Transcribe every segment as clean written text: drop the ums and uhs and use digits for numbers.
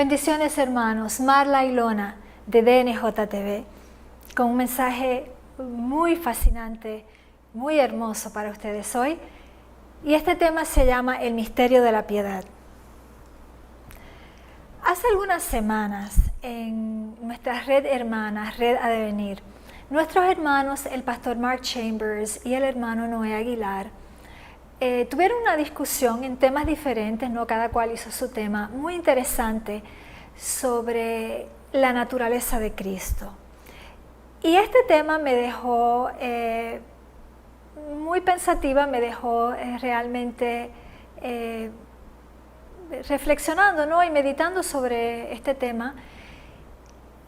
Bendiciones, hermanos. Marla y Lona de DNJTV con un mensaje muy fascinante, muy hermoso para ustedes hoy. Y este tema se llama El misterio de la piedad. Hace algunas semanas en nuestra red hermana, Red Adevenir, nuestros hermanos, el pastor Mark Chambers y el hermano Noé Aguilar, tuvieron una discusión en temas diferentes, ¿no? Cada cual hizo su tema, muy interesante sobre la naturaleza de Cristo. Y este tema me dejó muy pensativa, me dejó realmente reflexionando, ¿no? Y meditando sobre este tema.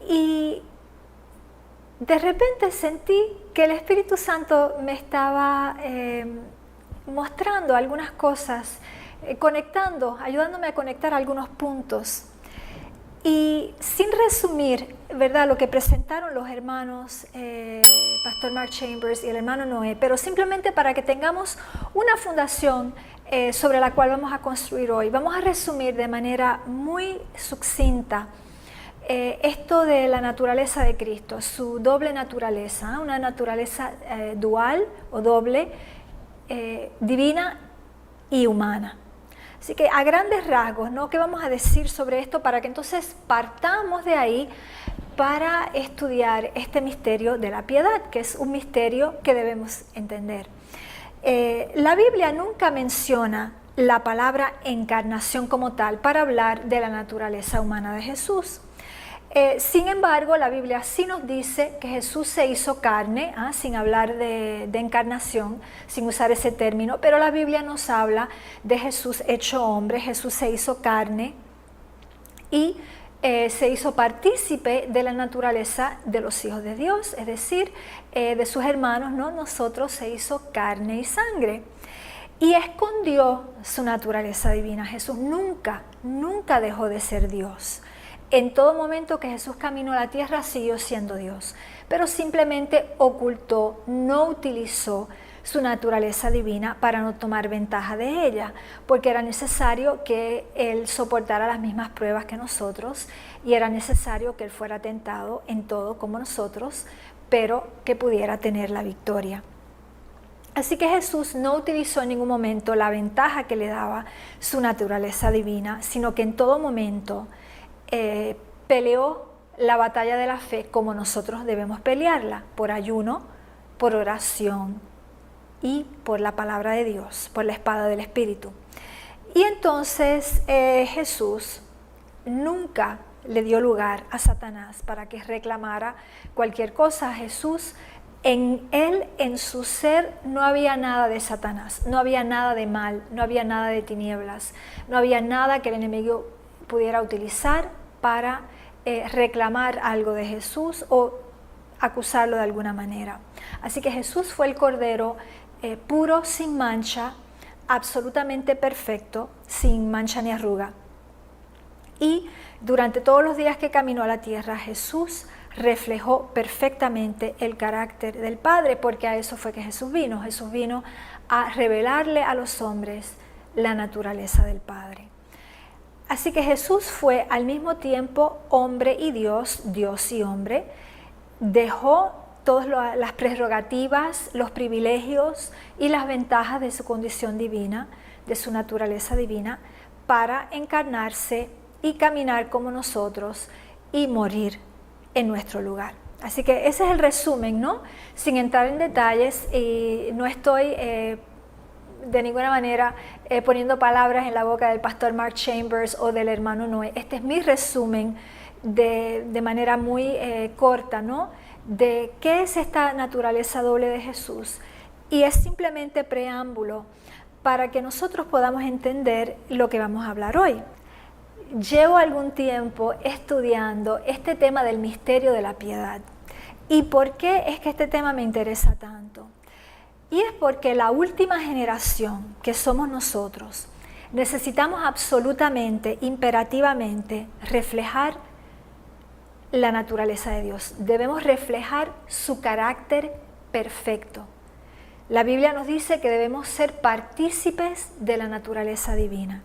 Y de repente sentí que el Espíritu Santo me estaba mostrando algunas cosas, conectando, ayudándome a conectar algunos puntos. Y sin resumir, ¿verdad?, lo que presentaron los hermanos Pastor Mark Chambers y el hermano Noé, pero simplemente para que tengamos una fundación sobre la cual vamos a construir hoy, vamos a resumir de manera muy sucinta esto de la naturaleza de Cristo, su doble naturaleza, una naturaleza dual o doble, divina y humana. Así que a grandes rasgos, ¿no? ¿Qué vamos a decir sobre esto para que entonces partamos de ahí para estudiar este misterio de la piedad, que es un misterio que debemos entender? La Biblia nunca menciona la palabra encarnación como tal para hablar de la naturaleza humana de Jesús. Sin embargo, la Biblia sí nos dice que Jesús se hizo carne, sin hablar de encarnación, sin usar ese término, pero la Biblia nos habla de Jesús hecho hombre. Jesús se hizo carne y se hizo partícipe de la naturaleza de los hijos de Dios, es decir, de sus hermanos, ¿no? Nosotros se hizo carne y sangre. Y escondió su naturaleza divina. Jesús nunca dejó de ser Dios. En todo momento que Jesús caminó a la tierra siguió siendo Dios, pero simplemente ocultó, no utilizó su naturaleza divina para no tomar ventaja de ella, porque era necesario que Él soportara las mismas pruebas que nosotros y era necesario que Él fuera tentado en todo como nosotros, pero que pudiera tener la victoria. Así que Jesús no utilizó en ningún momento la ventaja que le daba su naturaleza divina, sino que en todo momento peleó la batalla de la fe como nosotros debemos pelearla, por ayuno, por oración y por la palabra de Dios, por la espada del Espíritu. Y entonces Jesús nunca le dio lugar a Satanás para que reclamara cualquier cosa. Jesús, en él, en su ser, no había nada de Satanás, no había nada de mal, no había nada de tinieblas, no había nada que el enemigo pudiera utilizar para reclamar algo de Jesús o acusarlo de alguna manera. Así que Jesús fue el Cordero puro, sin mancha, absolutamente perfecto, sin mancha ni arruga. Y durante todos los días que caminó a la tierra, Jesús reflejó perfectamente el carácter del Padre, porque a eso fue que Jesús vino. Jesús vino a revelarle a los hombres la naturaleza del Padre. Así que Jesús fue al mismo tiempo hombre y Dios, Dios y hombre. Dejó todas las prerrogativas, los privilegios y las ventajas de su condición divina, de su naturaleza divina, para encarnarse y caminar como nosotros y morir en nuestro lugar. Así que ese es el resumen, ¿no? Sin entrar en detalles, y no estoy de ninguna manera poniendo palabras en la boca del pastor Mark Chambers o del hermano Noé. Este es mi resumen de manera muy corta, ¿no?, de qué es esta naturaleza doble de Jesús. Y es simplemente preámbulo para que nosotros podamos entender lo que vamos a hablar hoy. Llevo algún tiempo estudiando este tema del misterio de la piedad. ¿Y por qué es que este tema me interesa tanto? Y es porque la última generación, que somos nosotros, necesitamos absolutamente, imperativamente, reflejar la naturaleza de Dios. Debemos reflejar su carácter perfecto. La Biblia nos dice que debemos ser partícipes de la naturaleza divina.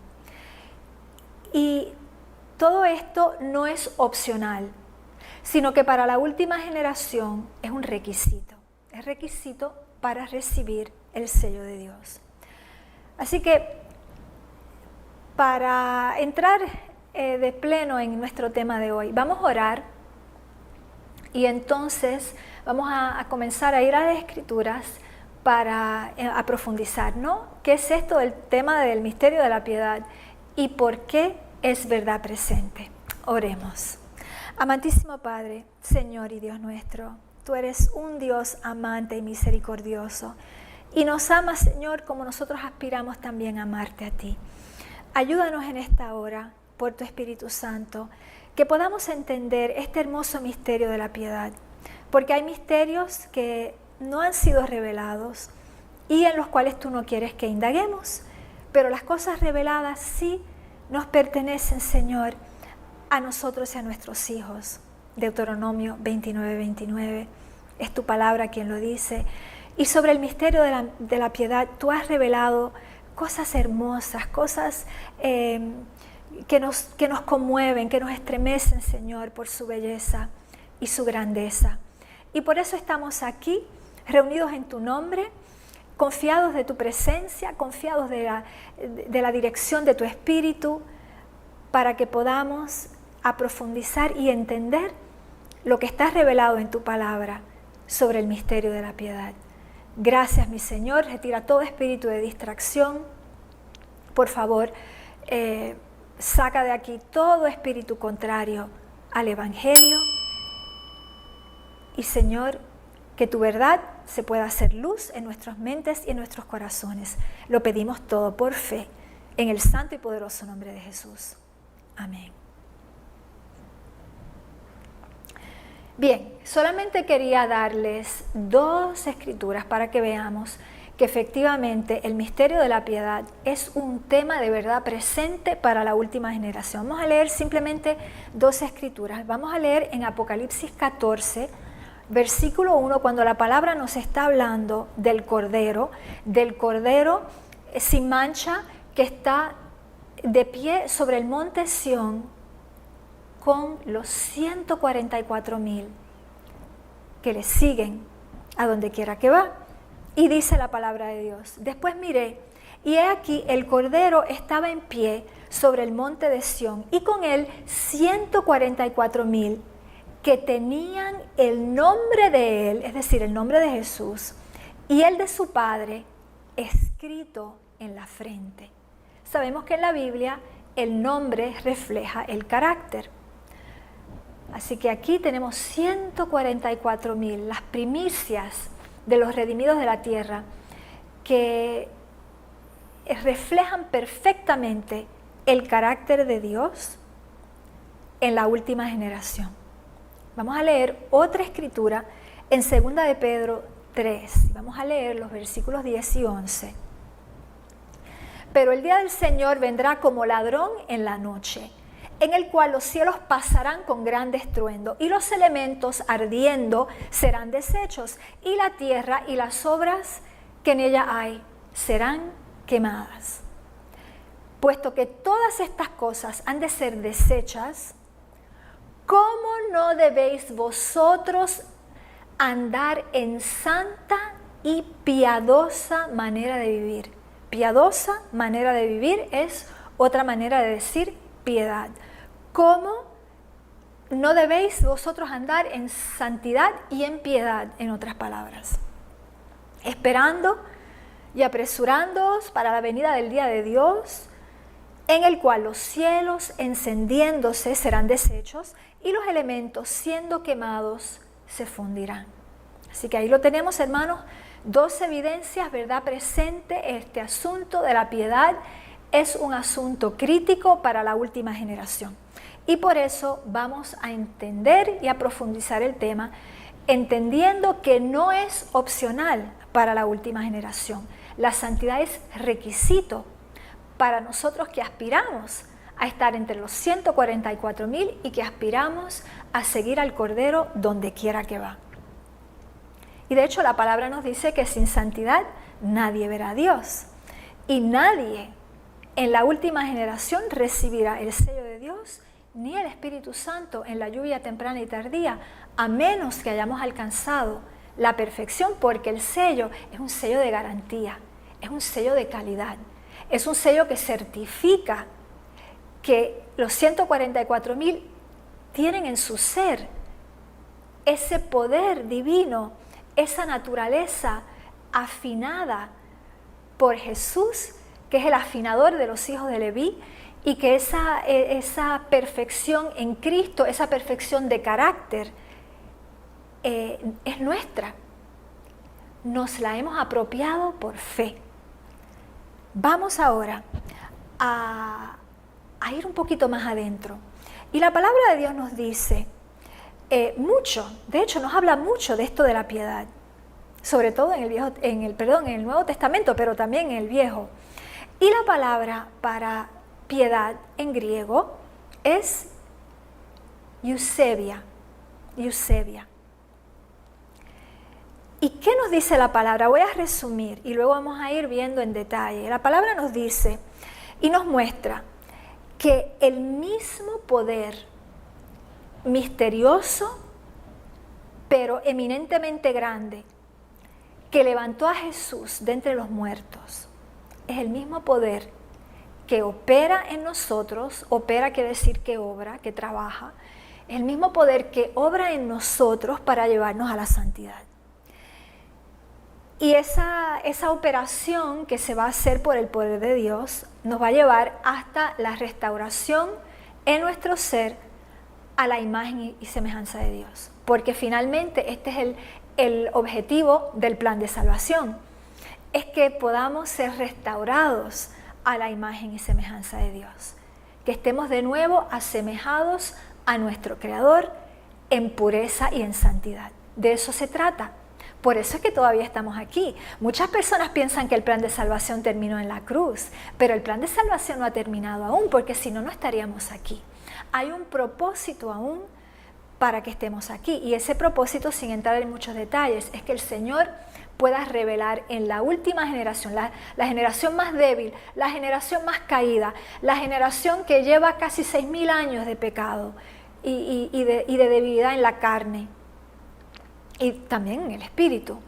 Y todo esto no es opcional, sino que para la última generación es un requisito. Es requisito para recibir el sello de Dios. Así que para entrar de pleno en nuestro tema de hoy, vamos a orar y entonces vamos a comenzar a ir a las Escrituras para profundizar, ¿no? ¿Qué es esto del tema del misterio de la piedad y por qué es verdad presente? Oremos. Amantísimo Padre, Señor y Dios nuestro, tú eres un Dios amante y misericordioso y nos amas, Señor, como nosotros aspiramos también a amarte a ti. Ayúdanos en esta hora, por tu Espíritu Santo, que podamos entender este hermoso misterio de la piedad, porque hay misterios que no han sido revelados y en los cuales tú no quieres que indaguemos, pero las cosas reveladas sí nos pertenecen, Señor, a nosotros y a nuestros hijos. Deuteronomio 29:29, es tu palabra quien lo dice. Y sobre el misterio de la piedad, tú has revelado cosas hermosas, cosas que nos conmueven, que nos estremecen, Señor, por su belleza y su grandeza. Y por eso estamos aquí, reunidos en tu nombre, confiados de tu presencia, confiados de la dirección de tu Espíritu, para que podamos profundizar y entender lo que está revelado en tu palabra sobre el misterio de la piedad. Gracias, mi Señor. Retira todo espíritu de distracción. Por favor, saca de aquí todo espíritu contrario al Evangelio. Y, Señor, que tu verdad se pueda hacer luz en nuestras mentes y en nuestros corazones. Lo pedimos todo por fe, en el santo y poderoso nombre de Jesús. Amén. Bien, solamente quería darles 2 escrituras para que veamos que efectivamente el misterio de la piedad es un tema de verdad presente para la última generación. Vamos a leer simplemente 2 escrituras. Vamos a leer en Apocalipsis 14, versículo 1, cuando la palabra nos está hablando del Cordero sin mancha que está de pie sobre el monte Sión con los 144,000 que le siguen a donde quiera que va. Y dice la palabra de Dios: después miré, y he aquí el Cordero estaba en pie sobre el monte de Sión, y con él 144,000 que tenían el nombre de él, es decir, el nombre de Jesús, y el de su Padre, escrito en la frente. Sabemos que en la Biblia el nombre refleja el carácter. Así que aquí tenemos 144,000, las primicias de los redimidos de la tierra, que reflejan perfectamente el carácter de Dios en la última generación. Vamos a leer otra escritura en 2 de Pedro 3. Vamos a leer los versículos 10 y 11. Pero el día del Señor vendrá como ladrón en la noche, en el cual los cielos pasarán con gran estruendo, y los elementos ardiendo serán deshechos, y la tierra y las obras que en ella hay serán quemadas. Puesto que todas estas cosas han de ser deshechas, ¿cómo no debéis vosotros andar en santa y piadosa manera de vivir? Piadosa manera de vivir es otra manera de decir piedad. ¿Cómo no debéis vosotros andar en santidad y en piedad, en otras palabras? Esperando y apresurándoos para la venida del día de Dios, en el cual los cielos encendiéndose serán deshechos y los elementos siendo quemados se fundirán. Así que ahí lo tenemos, hermanos, 2 evidencias, verdad presente. Este asunto de la piedad es un asunto crítico para la última generación. Y por eso vamos a entender y a profundizar el tema, entendiendo que no es opcional para la última generación. La santidad es requisito para nosotros que aspiramos a estar entre los 144,000 y que aspiramos a seguir al Cordero donde quiera que va. Y de hecho la palabra nos dice que sin santidad nadie verá a Dios. Y nadie en la última generación recibirá el sello de Dios ni el Espíritu Santo en la lluvia temprana y tardía, a menos que hayamos alcanzado la perfección, porque el sello es un sello de garantía, es un sello de calidad, es un sello que certifica que los 144,000 tienen en su ser ese poder divino, esa naturaleza afinada por Jesús, que es el afinador de los hijos de Leví, y que esa perfección en Cristo, esa perfección de carácter, es nuestra. Nos la hemos apropiado por fe. Vamos ahora a ir un poquito más adentro. Y la palabra de Dios nos dice mucho, de hecho nos habla mucho de esto de la piedad, sobre todo en el Nuevo Testamento, pero también en el Viejo. Y la palabra para piedad en griego es eusebia. ¿Y qué nos dice la palabra? Voy a resumir y luego vamos a ir viendo en detalle. La palabra nos dice y nos muestra que el mismo poder misterioso, pero eminentemente grande, que levantó a Jesús de entre los muertos, es el mismo poder que opera en nosotros. Opera quiere decir que obra, que trabaja. Es el mismo poder que obra en nosotros para llevarnos a la santidad. Y esa operación que se va a hacer por el poder de Dios nos va a llevar hasta la restauración en nuestro ser a la imagen y semejanza de Dios. Porque finalmente este es el objetivo del plan de salvación. Es que podamos ser restaurados a la imagen y semejanza de Dios. Que estemos de nuevo asemejados a nuestro Creador en pureza y en santidad. De eso se trata. Por eso es que todavía estamos aquí. Muchas personas piensan que el plan de salvación terminó en la cruz, pero el plan de salvación no ha terminado aún, porque si no, no estaríamos aquí. Hay un propósito aún para que estemos aquí, y ese propósito, sin entrar en muchos detalles, es que el Señor pueda revelar en la última generación, la generación más débil, la generación más caída, la generación que lleva casi 6,000 años de pecado y de debilidad en la carne, y también en el espíritu.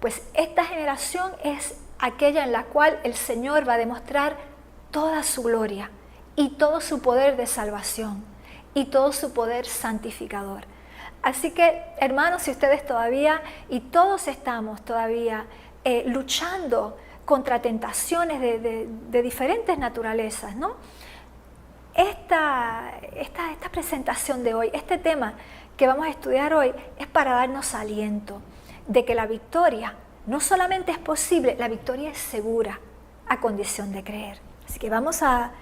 Pues esta generación es aquella en la cual el Señor va a demostrar toda su gloria y todo su poder de salvación y todo su poder santificador. Así que, hermanos, si ustedes todavía, y todos estamos todavía luchando contra tentaciones de diferentes naturalezas, ¿no? Esta presentación de hoy, este tema que vamos a estudiar hoy, es para darnos aliento de que la victoria no solamente es posible, la victoria es segura a condición de creer. Así que vamos a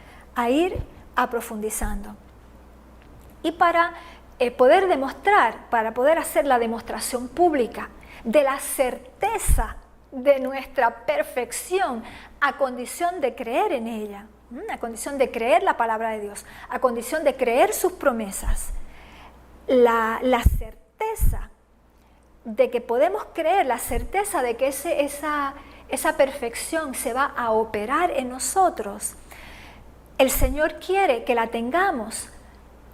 ir profundizando. Y para poder demostrar, para poder hacer la demostración pública de la certeza de nuestra perfección a condición de creer en ella, a condición de creer la palabra de Dios, a condición de creer sus promesas, la certeza de que podemos creer, la certeza de que esa perfección se va a operar en nosotros, el Señor quiere que la tengamos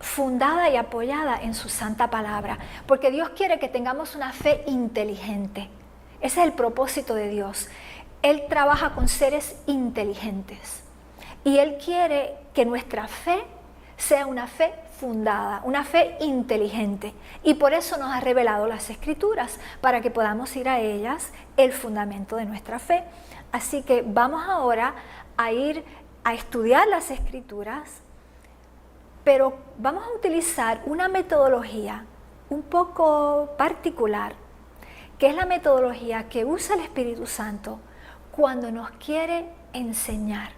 fundada y apoyada en su santa palabra, porque Dios quiere que tengamos una fe inteligente. Ese es el propósito de Dios. Él trabaja con seres inteligentes y Él quiere que nuestra fe sea una fe fundada, una fe inteligente, y por eso nos ha revelado las Escrituras, para que podamos ir a ellas el fundamento de nuestra fe. Así que vamos ahora a ir a estudiar las Escrituras, pero vamos a utilizar una metodología un poco particular, que es la metodología que usa el Espíritu Santo cuando nos quiere enseñar.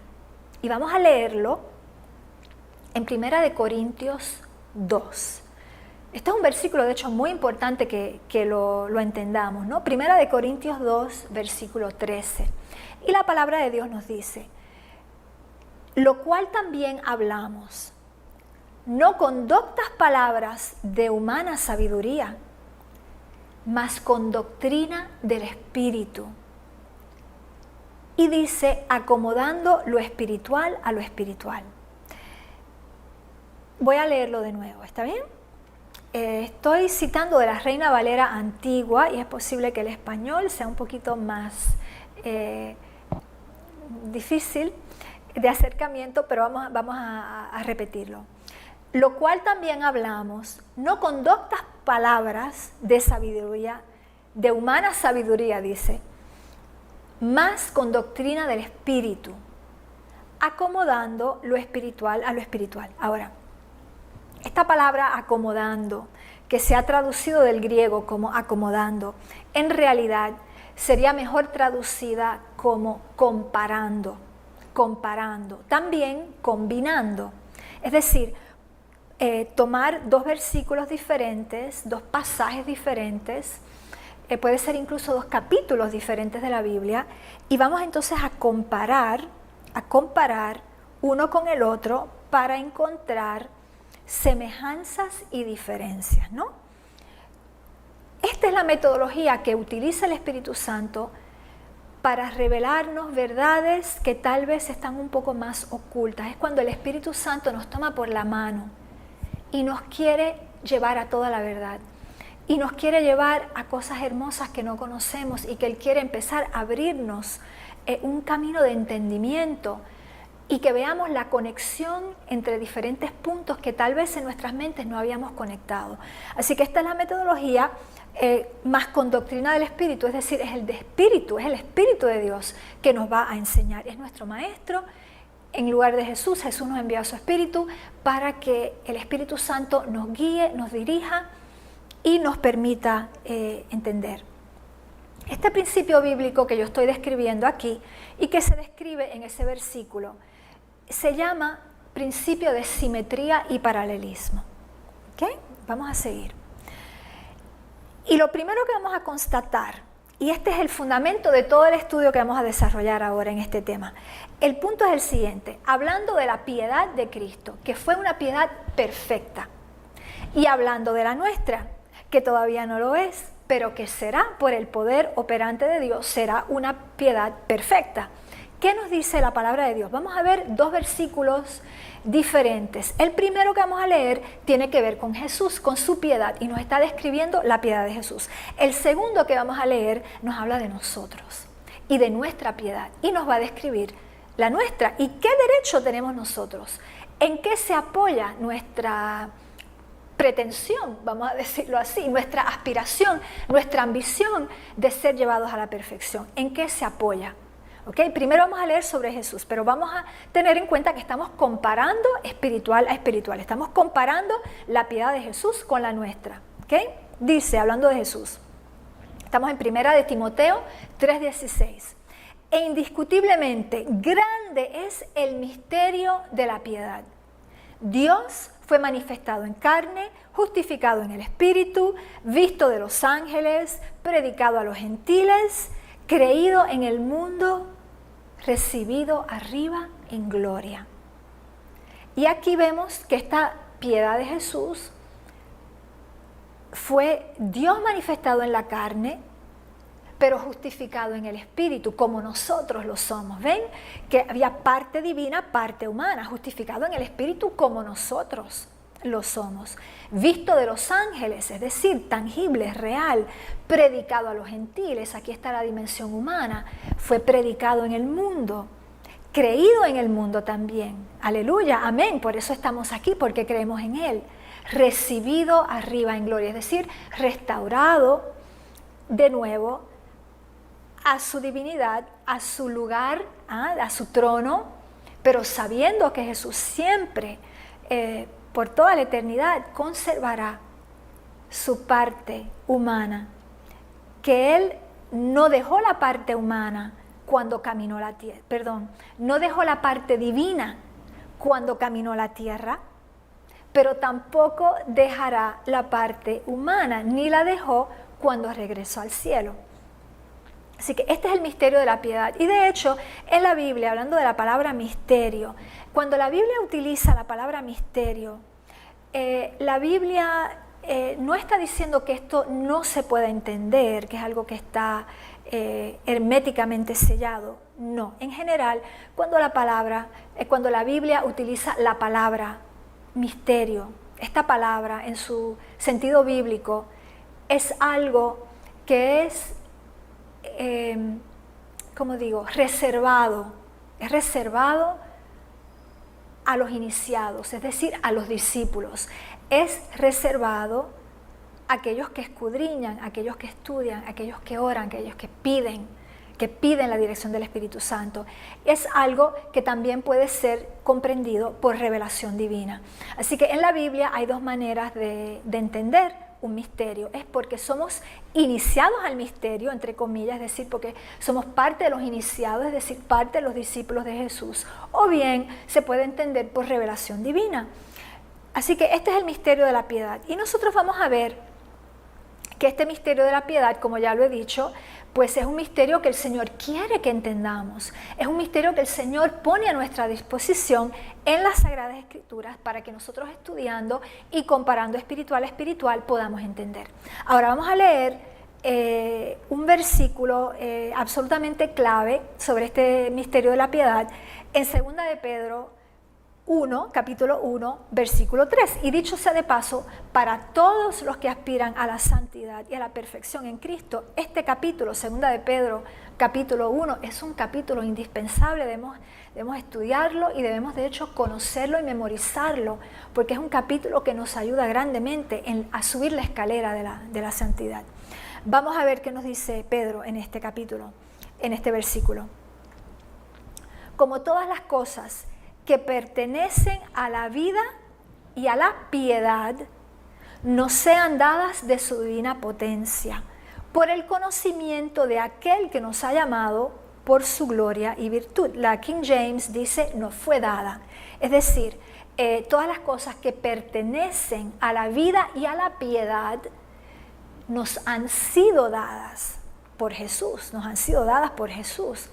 Y vamos a leerlo en 1 Corintios 2. Este es un versículo, de hecho, muy importante que lo entendamos, ¿no? 1 Corintios 2, versículo 13. Y la palabra de Dios nos dice: lo cual también hablamos, no con doctas palabras de humana sabiduría, mas con doctrina del Espíritu. Y dice, acomodando lo espiritual a lo espiritual. Voy a leerlo de nuevo, ¿está bien? Estoy citando de la Reina Valera antigua y es posible que el español sea un poquito más difícil de acercamiento, pero vamos a repetirlo. Lo cual también hablamos, no con doctas palabras de sabiduría, de humana sabiduría, dice, más con doctrina del Espíritu, acomodando lo espiritual a lo espiritual. Ahora, esta palabra acomodando, que se ha traducido del griego como acomodando, en realidad sería mejor traducida como comparando, también combinando. Es decir, tomar dos versículos diferentes, dos pasajes diferentes, puede ser incluso dos capítulos diferentes de la Biblia, y vamos entonces a comparar uno con el otro para encontrar semejanzas y diferencias, ¿no? Esta es la metodología que utiliza el Espíritu Santo para revelarnos verdades que tal vez están un poco más ocultas. Es cuando el Espíritu Santo nos toma por la mano y nos quiere llevar a toda la verdad. Y nos quiere llevar a cosas hermosas que no conocemos y que Él quiere empezar a abrirnos un camino de entendimiento y que veamos la conexión entre diferentes puntos que tal vez en nuestras mentes no habíamos conectado. Así que esta es la metodología más con doctrina del Espíritu, es decir, es el Espíritu de Dios que nos va a enseñar, es nuestro Maestro. En lugar de Jesús, Jesús nos envía a su Espíritu para que el Espíritu Santo nos guíe, nos dirija y nos permita entender. Este principio bíblico que yo estoy describiendo aquí y que se describe en ese versículo se llama principio de simetría y paralelismo. ¿Okay? Vamos a seguir. Y lo primero que vamos a constatar, y este es el fundamento de todo el estudio que vamos a desarrollar ahora en este tema, el punto es el siguiente, hablando de la piedad de Cristo, que fue una piedad perfecta, y hablando de la nuestra, que todavía no lo es, pero que será por el poder operante de Dios, será una piedad perfecta. ¿Qué nos dice la palabra de Dios? Vamos a ver dos versículos diferentes. El primero que vamos a leer tiene que ver con Jesús, con su piedad, y nos está describiendo la piedad de Jesús. El segundo que vamos a leer nos habla de nosotros y de nuestra piedad, y nos va a describir la nuestra. ¿Y qué derecho tenemos nosotros? ¿En qué se apoya nuestra pretensión, vamos a decirlo así, nuestra aspiración, nuestra ambición de ser llevados a la perfección? ¿En qué se apoya? ¿Okay? Primero vamos a leer sobre Jesús, pero vamos a tener en cuenta que estamos comparando espiritual a espiritual. Estamos comparando la piedad de Jesús con la nuestra. ¿Okay? Dice, hablando de Jesús, estamos en 1 de Timoteo 3:16. E indiscutiblemente grande es el misterio de la piedad. Dios fue manifestado en carne, justificado en el Espíritu, visto de los ángeles, predicado a los gentiles, creído en el mundo, recibido arriba en gloria. Y aquí vemos que esta piedad de Jesús fue Dios manifestado en la carne, pero justificado en el Espíritu, como nosotros lo somos. ¿Ven? Que había parte divina, parte humana, justificado en el Espíritu como nosotros lo somos. Visto de los ángeles, es decir, tangible, real, predicado a los gentiles, aquí está la dimensión humana, fue predicado en el mundo, creído en el mundo también. Aleluya, amén, por eso estamos aquí, porque creemos en Él. Recibido arriba en gloria, es decir, restaurado de nuevo a su divinidad, a su lugar, a su trono, pero sabiendo que Jesús siempre, por toda la eternidad, conservará su parte humana, que Él no dejó la parte humana cuando caminó la tierra, no dejó la parte divina cuando caminó la tierra, pero tampoco dejará la parte humana, ni la dejó cuando regresó al cielo. Así que este es el misterio de la piedad. Y de hecho, en la Biblia, hablando de la palabra misterio, cuando la Biblia utiliza la palabra misterio, la Biblia no está diciendo que esto no se pueda entender, que es algo que está herméticamente sellado. No, en general, cuando la Biblia utiliza la palabra misterio, esta palabra en su sentido bíblico, es algo que es, como digo, reservado. Es reservado a los iniciados, es decir, a los discípulos. Es reservado a aquellos que escudriñan, a aquellos que estudian, a aquellos que oran, a aquellos que piden la dirección del Espíritu Santo. Es algo que también puede ser comprendido por revelación divina. Así que en la Biblia hay dos maneras de entender un misterio. Es porque somos iniciados al misterio, entre comillas, es decir, porque somos parte de los iniciados, es decir, parte de los discípulos de Jesús. O bien se puede entender por revelación divina. Así que este es el misterio de la piedad. Y nosotros vamos a ver que este misterio de la piedad, como ya lo he dicho, pues es un misterio que el Señor quiere que entendamos. Es un misterio que el Señor pone a nuestra disposición en las Sagradas Escrituras para que nosotros, estudiando y comparando espiritual a espiritual, podamos entender. Ahora vamos a leer un versículo absolutamente clave sobre este misterio de la piedad en 2 de Pedro 1, capítulo 1, versículo 3. Y dicho sea de paso, para todos los que aspiran a la santidad y a la perfección en Cristo, este capítulo, 2 de Pedro, capítulo 1, es un capítulo indispensable. Debemos estudiarlo y debemos de hecho conocerlo y memorizarlo, porque es un capítulo que nos ayuda grandemente a subir la escalera de la santidad. Vamos a ver qué nos dice Pedro en este capítulo, en este versículo. Como todas las cosas que pertenecen a la vida y a la piedad, nos sean dadas de su divina potencia, por el conocimiento de aquel que nos ha llamado por su gloria y virtud. La King James dice, nos fue dada. Es decir, todas las cosas que pertenecen a la vida y a la piedad nos han sido dadas por Jesús, nos han sido dadas por Jesús,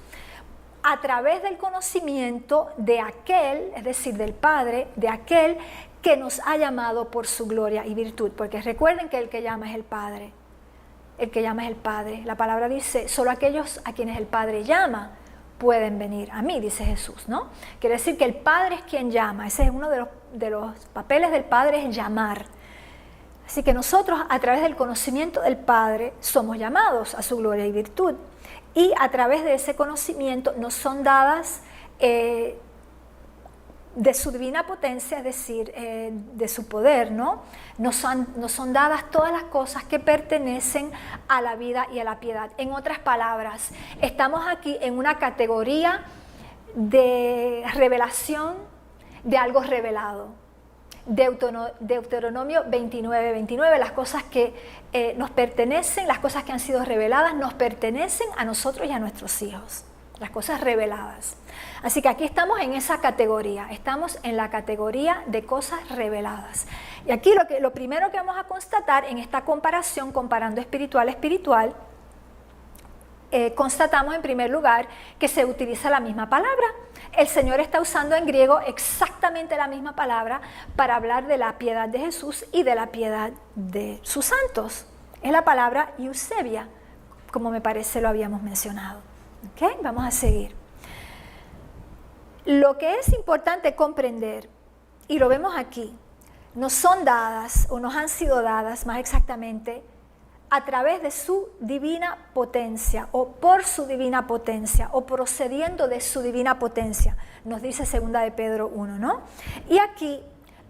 a través del conocimiento de aquel, es decir, del Padre, de aquel que nos ha llamado por su gloria y virtud. Porque recuerden que el que llama es el Padre. El que llama es el Padre. La palabra dice, solo aquellos a quienes el Padre llama pueden venir a mí, dice Jesús, ¿no? Quiere decir que el Padre es quien llama. Ese es uno de los papeles del Padre, es llamar. Así que nosotros, a través del conocimiento del Padre, somos llamados a su gloria y virtud. Y a través de ese conocimiento nos son dadas de su divina potencia, es decir, de su poder, ¿no? Nos son dadas todas las cosas que pertenecen a la vida y a la piedad. En otras palabras, estamos aquí en una categoría de revelación de algo revelado. Deuteronomio 29, las cosas que nos pertenecen, las cosas que han sido reveladas, nos pertenecen a nosotros y a nuestros hijos, las cosas reveladas. Así que aquí estamos en esa categoría, estamos en la categoría de cosas reveladas. Y aquí lo primero que vamos a constatar en esta comparación, comparando espiritual a espiritual, constatamos en primer lugar que se utiliza la misma palabra. El Señor está usando en griego exactamente la misma palabra para hablar de la piedad de Jesús y de la piedad de sus santos. Es la palabra Eusebia, como me parece lo habíamos mencionado. ¿Okay? Vamos a seguir. Lo que es importante comprender, y lo vemos aquí, nos son dadas, o nos han sido dadas más exactamente, a través de su divina potencia, o por su divina potencia, o procediendo de su divina potencia, nos dice 2 de Pedro 1, ¿no? Y aquí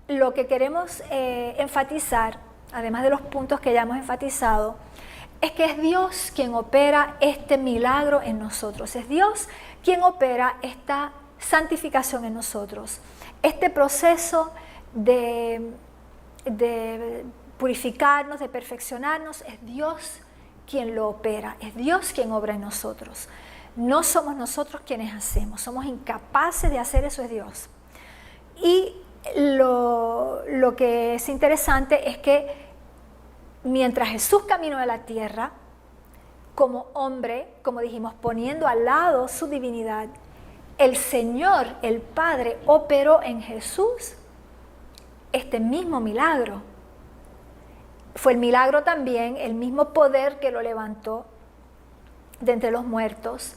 lo que queremos enfatizar, además de los puntos que ya hemos enfatizado, es que es Dios quien opera este milagro en nosotros, es Dios quien opera esta santificación en nosotros, este proceso de purificarnos, de perfeccionarnos, es Dios quien lo opera, es Dios quien obra en nosotros. No somos nosotros quienes hacemos, somos incapaces de hacer eso, es Dios. Y lo que es interesante es que mientras Jesús caminó de la tierra, como hombre, como dijimos, poniendo al lado su divinidad, el Señor, el Padre, operó en Jesús este mismo milagro. Fue el milagro también, el mismo poder que lo levantó de entre los muertos.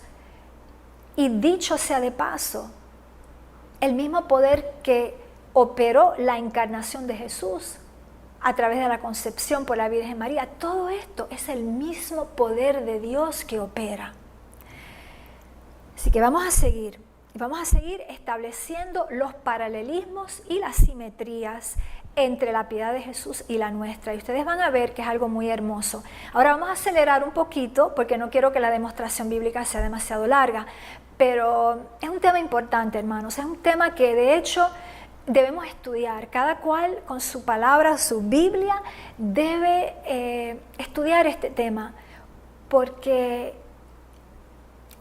Y dicho sea de paso, el mismo poder que operó la encarnación de Jesús a través de la concepción por la Virgen María. Todo esto es el mismo poder de Dios que opera. Así que vamos a seguir estableciendo los paralelismos y las simetrías entre la piedad de Jesús y la nuestra. Y ustedes van a ver que es algo muy hermoso. Ahora vamos a acelerar un poquito porque no quiero que la demostración bíblica sea demasiado larga, pero es un tema importante, hermanos. Es un tema que de hecho debemos estudiar. Cada cual con su palabra, su Biblia, debe estudiar este tema porque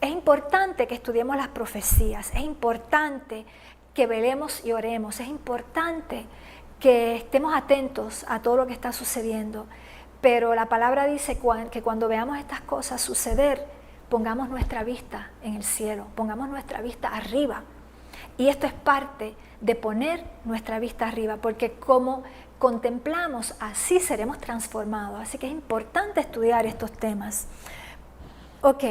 es importante que estudiemos las profecías, es importante que velemos y oremos, es importante que estemos atentos a todo lo que está sucediendo. Pero la palabra dice que cuando veamos estas cosas suceder, pongamos nuestra vista en el cielo, pongamos nuestra vista arriba. Y esto es parte de poner nuestra vista arriba, porque como contemplamos, así seremos transformados. Así que es importante estudiar estos temas. Ok.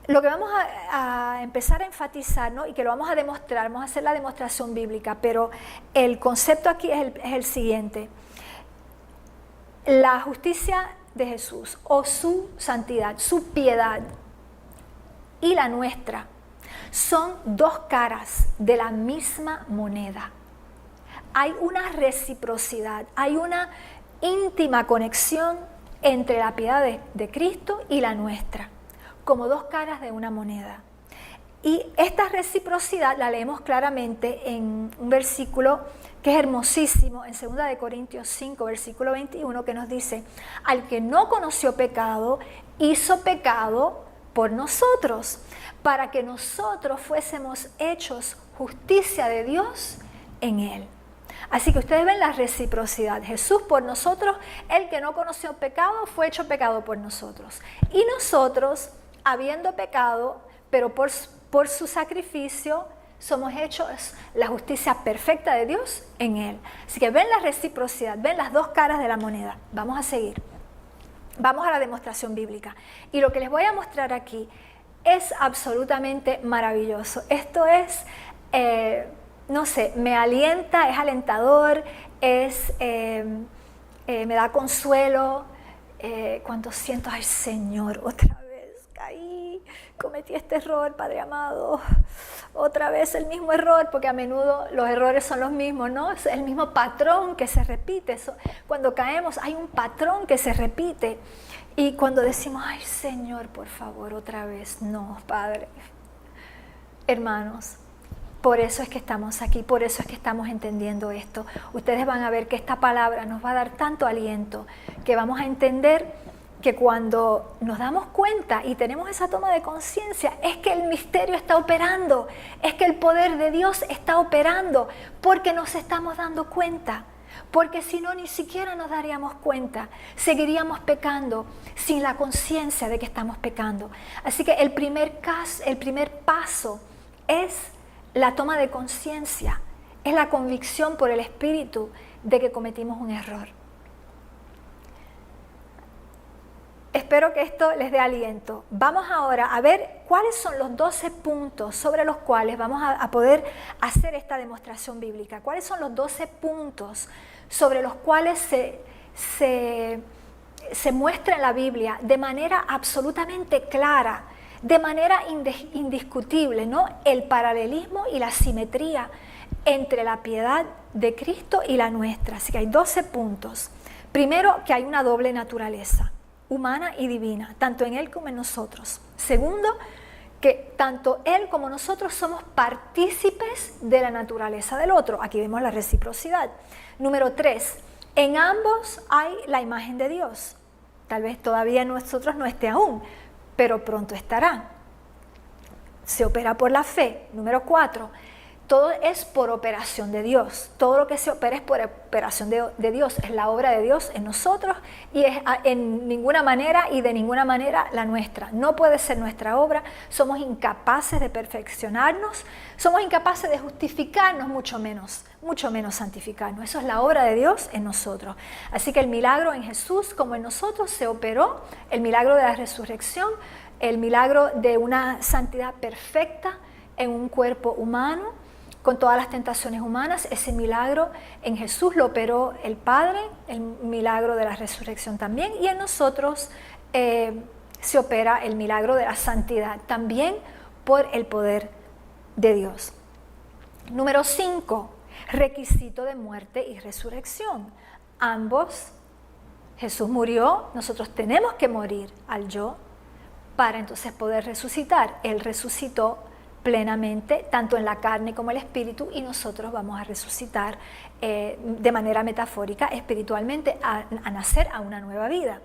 Lo que vamos a empezar a enfatizar, ¿no? Y que lo vamos a demostrar, vamos a hacer la demostración bíblica, pero el concepto aquí es el siguiente. La justicia de Jesús o su santidad, su piedad y la nuestra son dos caras de la misma moneda. Hay una reciprocidad, hay una íntima conexión entre la piedad de Cristo y la nuestra, como dos caras de una moneda. Y esta reciprocidad la leemos claramente en un versículo que es hermosísimo, en 2 Corintios 5, versículo 21, que nos dice: al que no conoció pecado, hizo pecado por nosotros, para que nosotros fuésemos hechos justicia de Dios en él. Así que ustedes ven la reciprocidad. Jesús por nosotros, el que no conoció pecado, fue hecho pecado por nosotros. Y nosotros, habiendo pecado, pero por su sacrificio, somos hechos la justicia perfecta de Dios en él. Así que ven la reciprocidad, ven las dos caras de la moneda. Vamos a seguir. Vamos a la demostración bíblica. Y lo que les voy a mostrar aquí es absolutamente maravilloso. Esto es, no sé, me alienta, es alentador, me da consuelo. Cuando siento, ay Señor, otra vez caí, cometí este error, Padre amado, otra vez el mismo error, porque a menudo los errores son los mismos, ¿no? Es el mismo patrón que se repite. Cuando caemos hay un patrón que se repite. Y cuando decimos, ay Señor, por favor, otra vez, no, Padre. Hermanos, por eso es que estamos aquí, por eso es que estamos entendiendo esto. Ustedes van a ver que esta palabra nos va a dar tanto aliento, que vamos a entender que cuando nos damos cuenta y tenemos esa toma de conciencia, es que el misterio está operando, es que el poder de Dios está operando, porque nos estamos dando cuenta. Porque si no, ni siquiera nos daríamos cuenta, seguiríamos pecando sin la conciencia de que estamos pecando. Así que el primer paso es la toma de conciencia, es la convicción por el Espíritu de que cometimos un error. Espero que esto les dé aliento. Vamos ahora a ver cuáles son los 12 puntos sobre los cuales vamos a poder hacer esta demostración bíblica. ¿Cuáles son los 12 puntos sobre los cuales se muestra en la Biblia de manera absolutamente clara, de manera indiscutible, ¿no? El paralelismo y la simetría entre la piedad de Cristo y la nuestra? Así que hay 12 puntos. Primero, que hay una doble naturaleza, humana y divina, tanto en Él como en nosotros. Segundo, que tanto Él como nosotros somos partícipes de la naturaleza del otro. Aquí vemos la reciprocidad. Número 3, en ambos hay la imagen de Dios. Tal vez todavía en nosotros no esté aún, pero pronto estará. Se opera por la fe. Número 4, todo es por operación de Dios. Todo lo que se opera es por operación de Dios. Es la obra de Dios en nosotros y es en ninguna manera y de ninguna manera la nuestra. No puede ser nuestra obra. Somos incapaces de perfeccionarnos. Somos incapaces de justificarnos, mucho menos santificarnos. Eso es la obra de Dios en nosotros. Así que el milagro en Jesús como en nosotros se operó. El milagro de la resurrección, el milagro de una santidad perfecta en un cuerpo humano, con todas las tentaciones humanas. Ese milagro en Jesús lo operó el Padre, el milagro de la resurrección también, y en nosotros se opera el milagro de la santidad, también por el poder de Dios. Número 5, requisito de muerte y resurrección. Ambos, Jesús murió, nosotros tenemos que morir al yo para entonces poder resucitar. Él resucitó plenamente, tanto en la carne como el espíritu, y nosotros vamos a resucitar de manera metafórica, espiritualmente, a nacer a una nueva vida.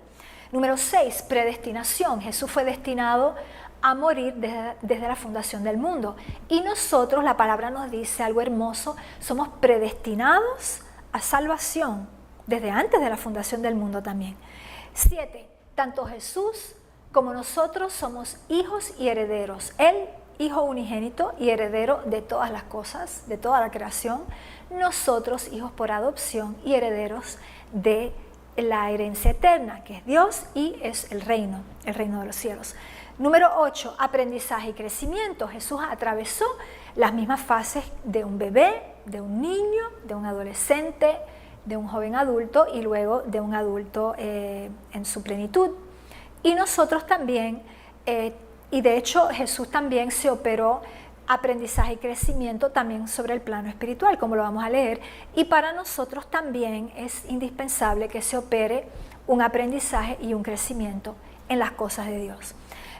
Número 6, predestinación. Jesús fue destinado a morir desde la fundación del mundo. Y nosotros, la palabra nos dice algo hermoso, somos predestinados a salvación desde antes de la fundación del mundo también. 7, tanto Jesús como nosotros somos hijos y herederos. Él, hijo unigénito y heredero de todas las cosas, de toda la creación. Nosotros, hijos por adopción y herederos de la herencia eterna, que es Dios y es el reino de los cielos. Número 8, aprendizaje y crecimiento. Jesús atravesó las mismas fases de un bebé, de un niño, de un adolescente, de un joven adulto y luego de un adulto en su plenitud. Y nosotros también, y de hecho Jesús también se operó aprendizaje y crecimiento también sobre el plano espiritual, como lo vamos a leer, y para nosotros también es indispensable que se opere un aprendizaje y un crecimiento en las cosas de Dios.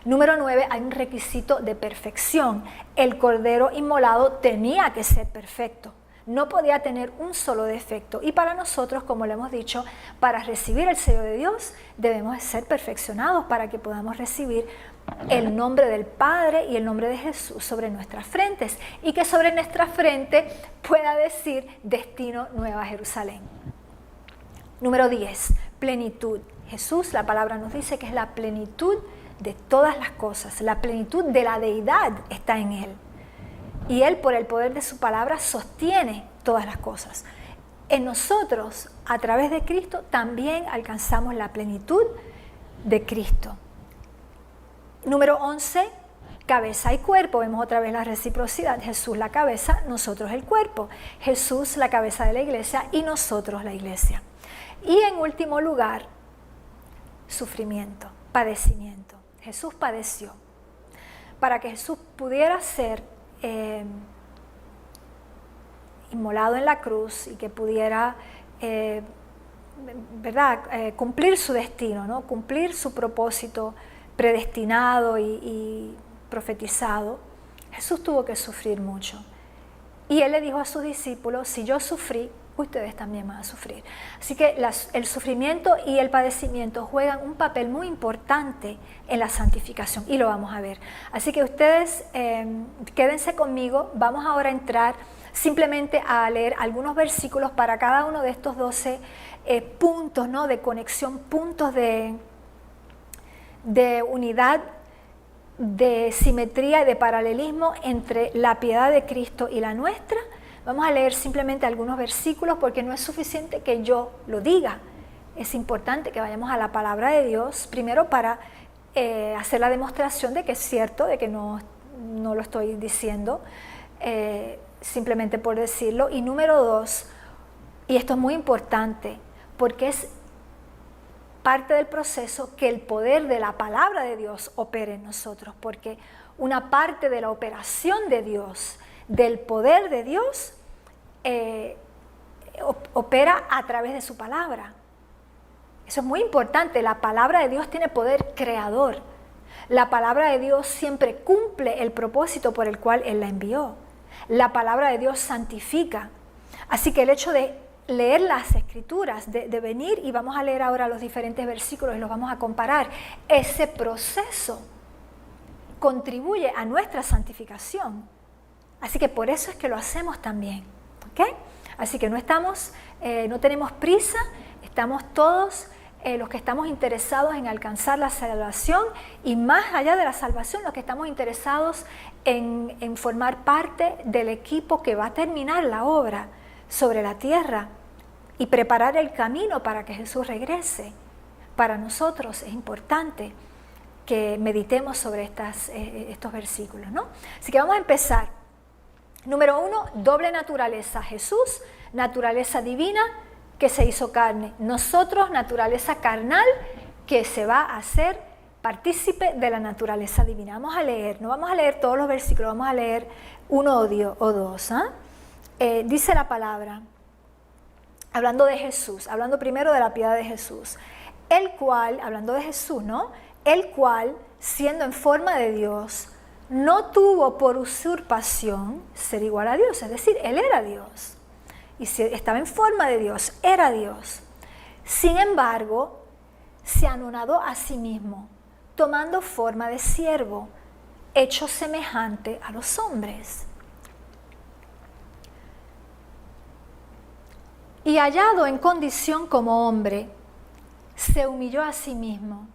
Número 9, hay un requisito de perfección. El cordero inmolado tenía que ser perfecto, no podía tener un solo defecto, y para nosotros, como lo hemos dicho, para recibir el sello de Dios debemos ser perfeccionados para que podamos recibir el nombre del Padre y el nombre de Jesús sobre nuestras frentes, y que sobre nuestra frente pueda decir destino Nueva Jerusalén. Número 10, plenitud. Jesús, la palabra nos dice que es la plenitud de todas las cosas, la plenitud de la deidad está en Él. Y Él, por el poder de su palabra, sostiene todas las cosas. En nosotros, a través de Cristo, también alcanzamos la plenitud de Cristo. Número 11, cabeza y cuerpo. Vemos otra vez la reciprocidad. Jesús la cabeza, nosotros el cuerpo. Jesús la cabeza de la iglesia y nosotros la iglesia. Y en último lugar, sufrimiento, padecimiento. Jesús padeció. Para que Jesús pudiera ser inmolado en la cruz y que pudiera cumplir su destino, ¿no? Cumplir su propósito predestinado y profetizado, Jesús tuvo que sufrir mucho. Y Él le dijo a sus discípulos, si yo sufrí, ustedes también van a sufrir. Así que el sufrimiento y el padecimiento juegan un papel muy importante en la santificación, y lo vamos a ver. Así que ustedes quédense conmigo, vamos ahora a entrar simplemente a leer algunos versículos para cada uno de estos 12 puntos, ¿no?, de conexión, puntos de unidad, de simetría y de paralelismo entre la piedad de Cristo y la nuestra. Vamos a leer simplemente algunos versículos porque no es suficiente que yo lo diga. Es importante que vayamos a la palabra de Dios, primero para hacer la demostración de que es cierto, de que no lo estoy diciendo simplemente por decirlo. Y número 2, y esto es muy importante, porque es parte del proceso que el poder de la palabra de Dios opere en nosotros, porque una parte de la operación de Dios, del poder de Dios, opera a través de su palabra. Eso es muy importante. La palabra de Dios tiene poder creador. La palabra de Dios siempre cumple el propósito por el cual Él la envió. La palabra de Dios santifica. Así que el hecho de leer las escrituras, de venir, y vamos a leer ahora los diferentes versículos y los vamos a comparar, ese proceso contribuye a nuestra santificación. Así que por eso es que lo hacemos también, ¿ok? Así que no tenemos prisa, estamos todos los que estamos interesados en alcanzar la salvación, y más allá de la salvación, los que estamos interesados en formar parte del equipo que va a terminar la obra sobre la tierra y preparar el camino para que Jesús regrese. Para nosotros es importante que meditemos sobre estos versículos, ¿no? Así que vamos a empezar Número 1, doble naturaleza. Jesús, naturaleza divina que se hizo carne. Nosotros, naturaleza carnal que se va a hacer partícipe de la naturaleza divina. Vamos a leer, no vamos a leer todos los versículos, vamos a leer uno o dos. Dice la palabra, hablando de Jesús, hablando primero de la piedad de Jesús, el cual, hablando de Jesús, ¿no? El cual, siendo en forma de Dios, no tuvo por usurpación ser igual a Dios, es decir, Él era Dios, y si estaba en forma de Dios, era Dios. Sin embargo, se anonadó a sí mismo, tomando forma de siervo, hecho semejante a los hombres. Y hallado en condición como hombre, se humilló a sí mismo,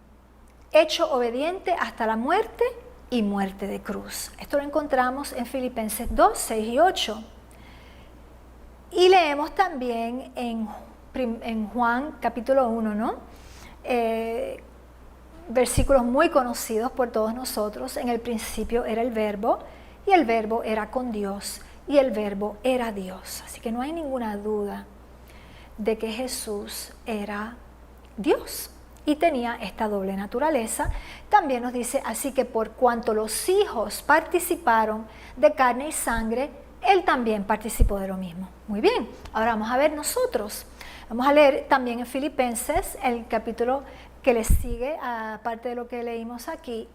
hecho obediente hasta la muerte y muerte de cruz. Esto lo encontramos en Filipenses 2, 6 y 8. Y leemos también en Juan capítulo 1, ¿no? Versículos muy conocidos por todos nosotros. En el principio era el Verbo, y el Verbo era con Dios, y el Verbo era Dios. Así que no hay ninguna duda de que Jesús era Dios y tenía esta doble naturaleza. También nos dice, así que por cuanto los hijos participaron de carne y sangre, Él también participó de lo mismo. Muy bien, ahora vamos a ver nosotros. Vamos a leer también en Filipenses, el capítulo que le sigue, aparte de lo que leímos aquí,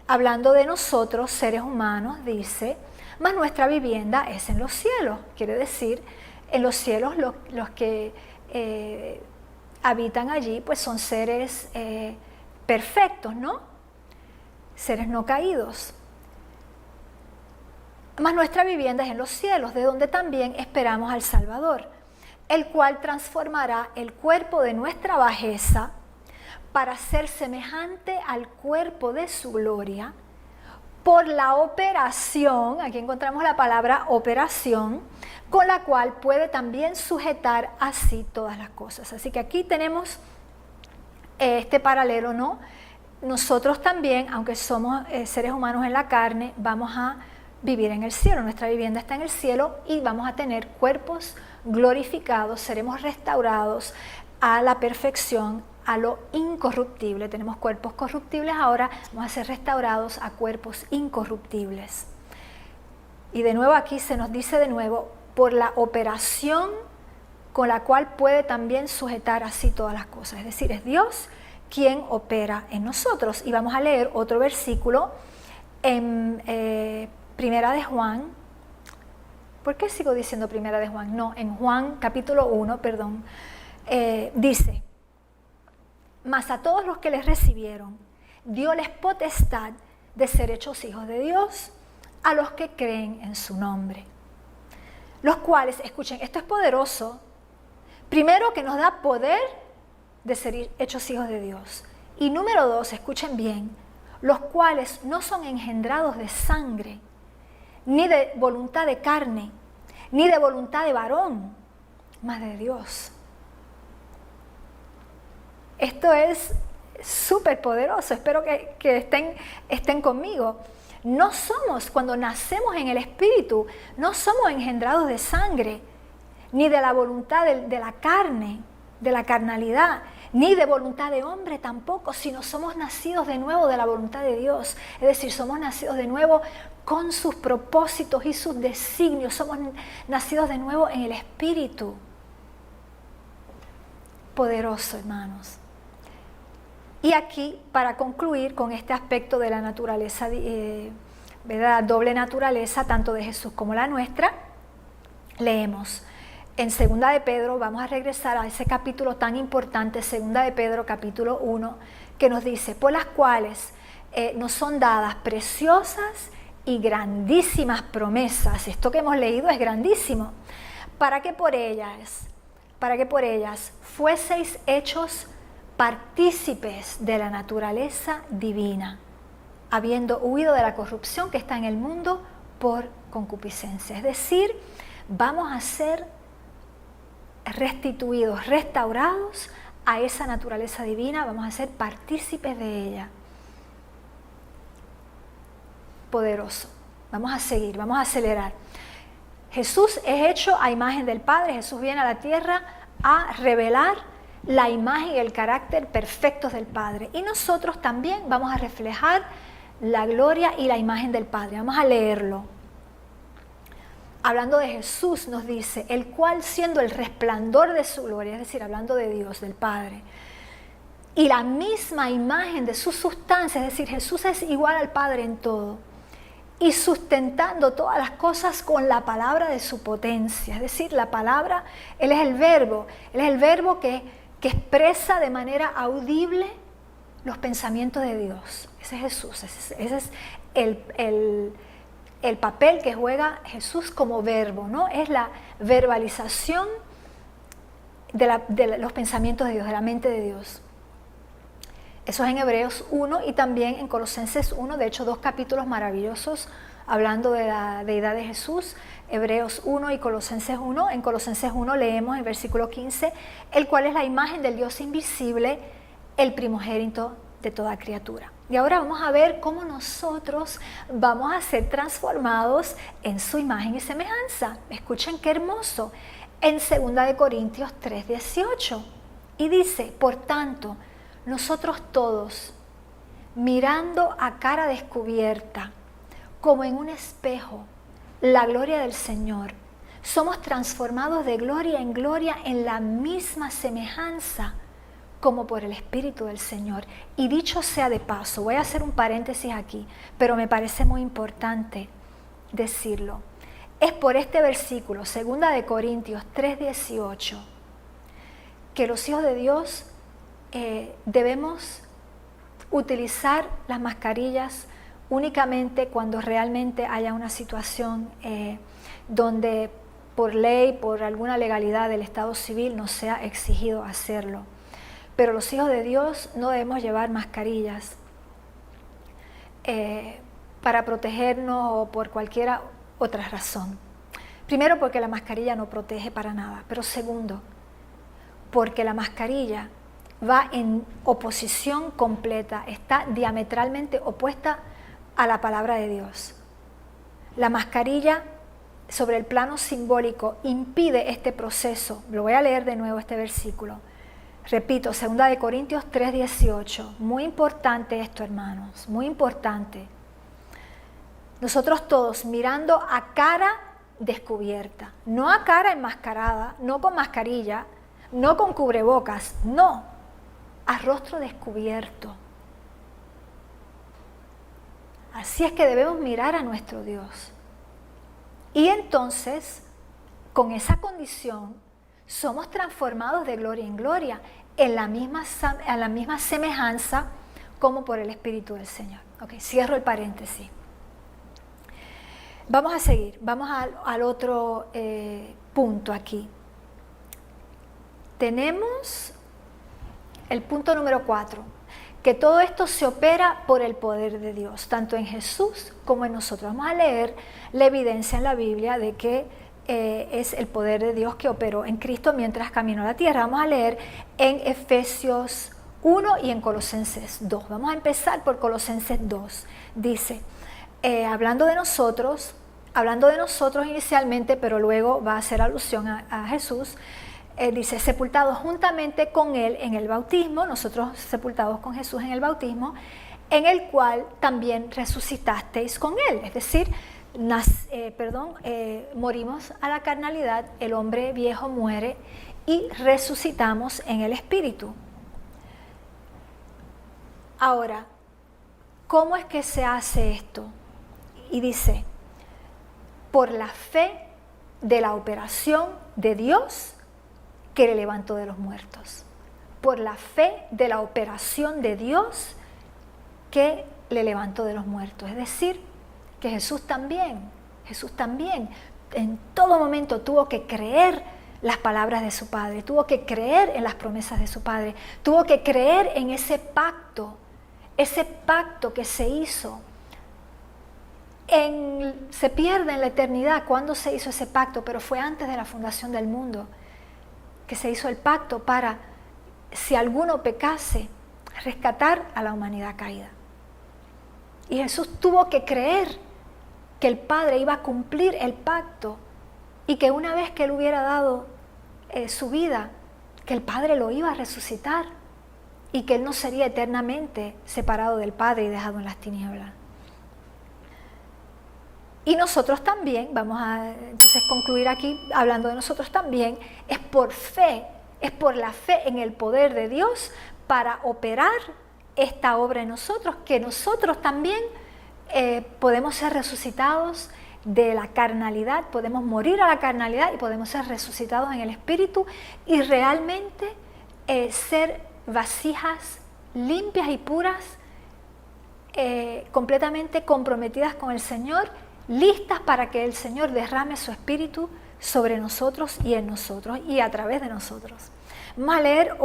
hablando de nosotros, seres humanos, dice, mas nuestra vivienda es en los cielos. Quiere decir, en los cielos los que habitan allí, pues son seres perfectos, ¿no? Seres no caídos. Mas nuestra vivienda es en los cielos, de donde también esperamos al Salvador, el cual transformará el cuerpo de nuestra bajeza para ser semejante al cuerpo de su gloria, por la operación, aquí encontramos la palabra operación, con la cual puede también sujetar así todas las cosas. Así que aquí tenemos este paralelo, ¿no? Nosotros también, aunque somos seres humanos en la carne, vamos a vivir en el cielo. Nuestra vivienda está en el cielo y vamos a tener cuerpos glorificados, seremos restaurados a la perfección, a lo incorruptible. Tenemos cuerpos corruptibles, ahora vamos a ser restaurados a cuerpos incorruptibles. Y de nuevo aquí se nos dice de nuevo, por la operación con la cual puede también sujetar así todas las cosas. Es decir, es Dios quien opera en nosotros. Y vamos a leer otro versículo en Primera de Juan. ¿Por qué sigo diciendo Primera de Juan? No, en Juan capítulo 1, perdón, dice, mas a todos los que les recibieron, dióles potestad de ser hechos hijos de Dios, a los que creen en su nombre. Los cuales, escuchen, esto es poderoso. Primero, que nos da poder de ser hechos hijos de Dios. Y número 2, escuchen bien, los cuales no son engendrados de sangre, ni de voluntad de carne, ni de voluntad de varón, mas de Dios. Esto es súper poderoso, espero que estén conmigo. No somos, cuando nacemos en el Espíritu, no somos engendrados de sangre, ni de la voluntad de la carne, de la carnalidad, ni de voluntad de hombre tampoco, sino somos nacidos de nuevo de la voluntad de Dios. Es decir, somos nacidos de nuevo con sus propósitos y sus designios, somos nacidos de nuevo en el Espíritu. Poderoso, hermanos. Y aquí, para concluir con este aspecto de la naturaleza, ¿verdad? Doble naturaleza, tanto de Jesús como la nuestra, leemos en 2 de Pedro, vamos a regresar a ese capítulo tan importante, 2 de Pedro capítulo 1, que nos dice, por las cuales nos son dadas preciosas y grandísimas promesas. Esto que hemos leído es grandísimo, para que por ellas fueseis hechos partícipes de la naturaleza divina, habiendo huido de la corrupción que está en el mundo por concupiscencia. Es decir, vamos a ser restituidos, restaurados a esa naturaleza divina, vamos a ser partícipes de ella. Poderoso. Vamos a seguir, vamos a acelerar. Jesús es hecho a imagen del Padre. Jesús viene a la tierra a revelar la imagen y el carácter perfectos del Padre. Y nosotros también vamos a reflejar la gloria y la imagen del Padre. Vamos a leerlo. Hablando de Jesús nos dice, el cual siendo el resplandor de su gloria, es decir, hablando de Dios, del Padre, y la misma imagen de su sustancia, es decir, Jesús es igual al Padre en todo, y sustentando todas las cosas con la palabra de su potencia, es decir, la palabra, Él es el verbo que expresa de manera audible los pensamientos de Dios. Ese es Jesús, ese es el papel que juega Jesús como verbo, ¿no? Es la verbalización de los pensamientos de Dios, de la mente de Dios. Eso es en Hebreos 1 y también en Colosenses 1, de hecho 2 capítulos maravillosos hablando de la deidad de Jesús, Hebreos 1 y Colosenses 1. En Colosenses 1 leemos en versículo 15, el cual es la imagen del Dios invisible, el primogénito de toda criatura. Y ahora vamos a ver cómo nosotros vamos a ser transformados en su imagen y semejanza. Escuchen qué hermoso. En 2 Corintios 3:18. Y dice, por tanto, nosotros todos, mirando a cara descubierta, como en un espejo, la gloria del Señor, somos transformados de gloria en gloria en la misma semejanza como por el Espíritu del Señor. Y dicho sea de paso, voy a hacer un paréntesis aquí, pero me parece muy importante decirlo. Es por este versículo, 2 Corintios 3:18, que los hijos de Dios debemos utilizar las mascarillas únicamente cuando realmente haya una situación donde por ley, por alguna legalidad del Estado civil nos sea exigido hacerlo. Pero los hijos de Dios no debemos llevar mascarillas para protegernos o por cualquier otra razón. Primero, porque la mascarilla no protege para nada, pero segundo, porque la mascarilla va en oposición completa, está diametralmente opuesta a la palabra de Dios. La mascarilla sobre el plano simbólico impide este proceso. Lo voy a leer de nuevo este versículo. Repito, 2 Corintios 3:18. Muy importante esto, hermanos, muy importante. Nosotros todos mirando a cara descubierta, no a cara enmascarada, no con mascarilla, no con cubrebocas, no, a rostro descubierto. Así es que debemos mirar a nuestro Dios. Y entonces, con esa condición, somos transformados de gloria en gloria, en la misma semejanza como por el Espíritu del Señor. Ok, cierro el paréntesis. Vamos a seguir, vamos al otro punto aquí. Tenemos el punto número 4, que todo esto se opera por el poder de Dios, tanto en Jesús como en nosotros. Vamos a leer la evidencia en la Biblia de que es el poder de Dios que operó en Cristo mientras caminó la tierra. Vamos a leer en Efesios 1 y en Colosenses 2. Vamos a empezar por Colosenses 2. Dice, hablando de nosotros inicialmente, pero luego va a hacer alusión a Jesús. Dice, sepultados juntamente con Él en el bautismo, nosotros sepultados con Jesús en el bautismo, en el cual también resucitasteis con Él. Es decir, morimos a la carnalidad, el hombre viejo muere y resucitamos en el Espíritu. Ahora, ¿cómo es que se hace esto? Y dice, por la fe de la operación de Dios que le levantó de los muertos. Por la fe de la operación de Dios que le levantó de los muertos. Es decir, que Jesús también en todo momento tuvo que creer las palabras de su Padre, tuvo que creer en las promesas de su Padre, tuvo que creer en ese pacto que se hizo. Se pierde en la eternidad cuándo se hizo ese pacto, pero fue antes de la fundación del mundo que se hizo el pacto para, si alguno pecase, rescatar a la humanidad caída. Y Jesús tuvo que creer que el Padre iba a cumplir el pacto y que una vez que Él hubiera dado su vida, que el Padre lo iba a resucitar y que Él no sería eternamente separado del Padre y dejado en las tinieblas. Y nosotros también, vamos a entonces concluir aquí hablando de nosotros también, es por fe, es por la fe en el poder de Dios para operar esta obra en nosotros, que nosotros también podemos ser resucitados de la carnalidad, podemos morir a la carnalidad y podemos ser resucitados en el Espíritu y realmente ser vasijas limpias y puras, completamente comprometidas con el Señor, listas para que el Señor derrame su Espíritu sobre nosotros y en nosotros y a través de nosotros. Vamos a leer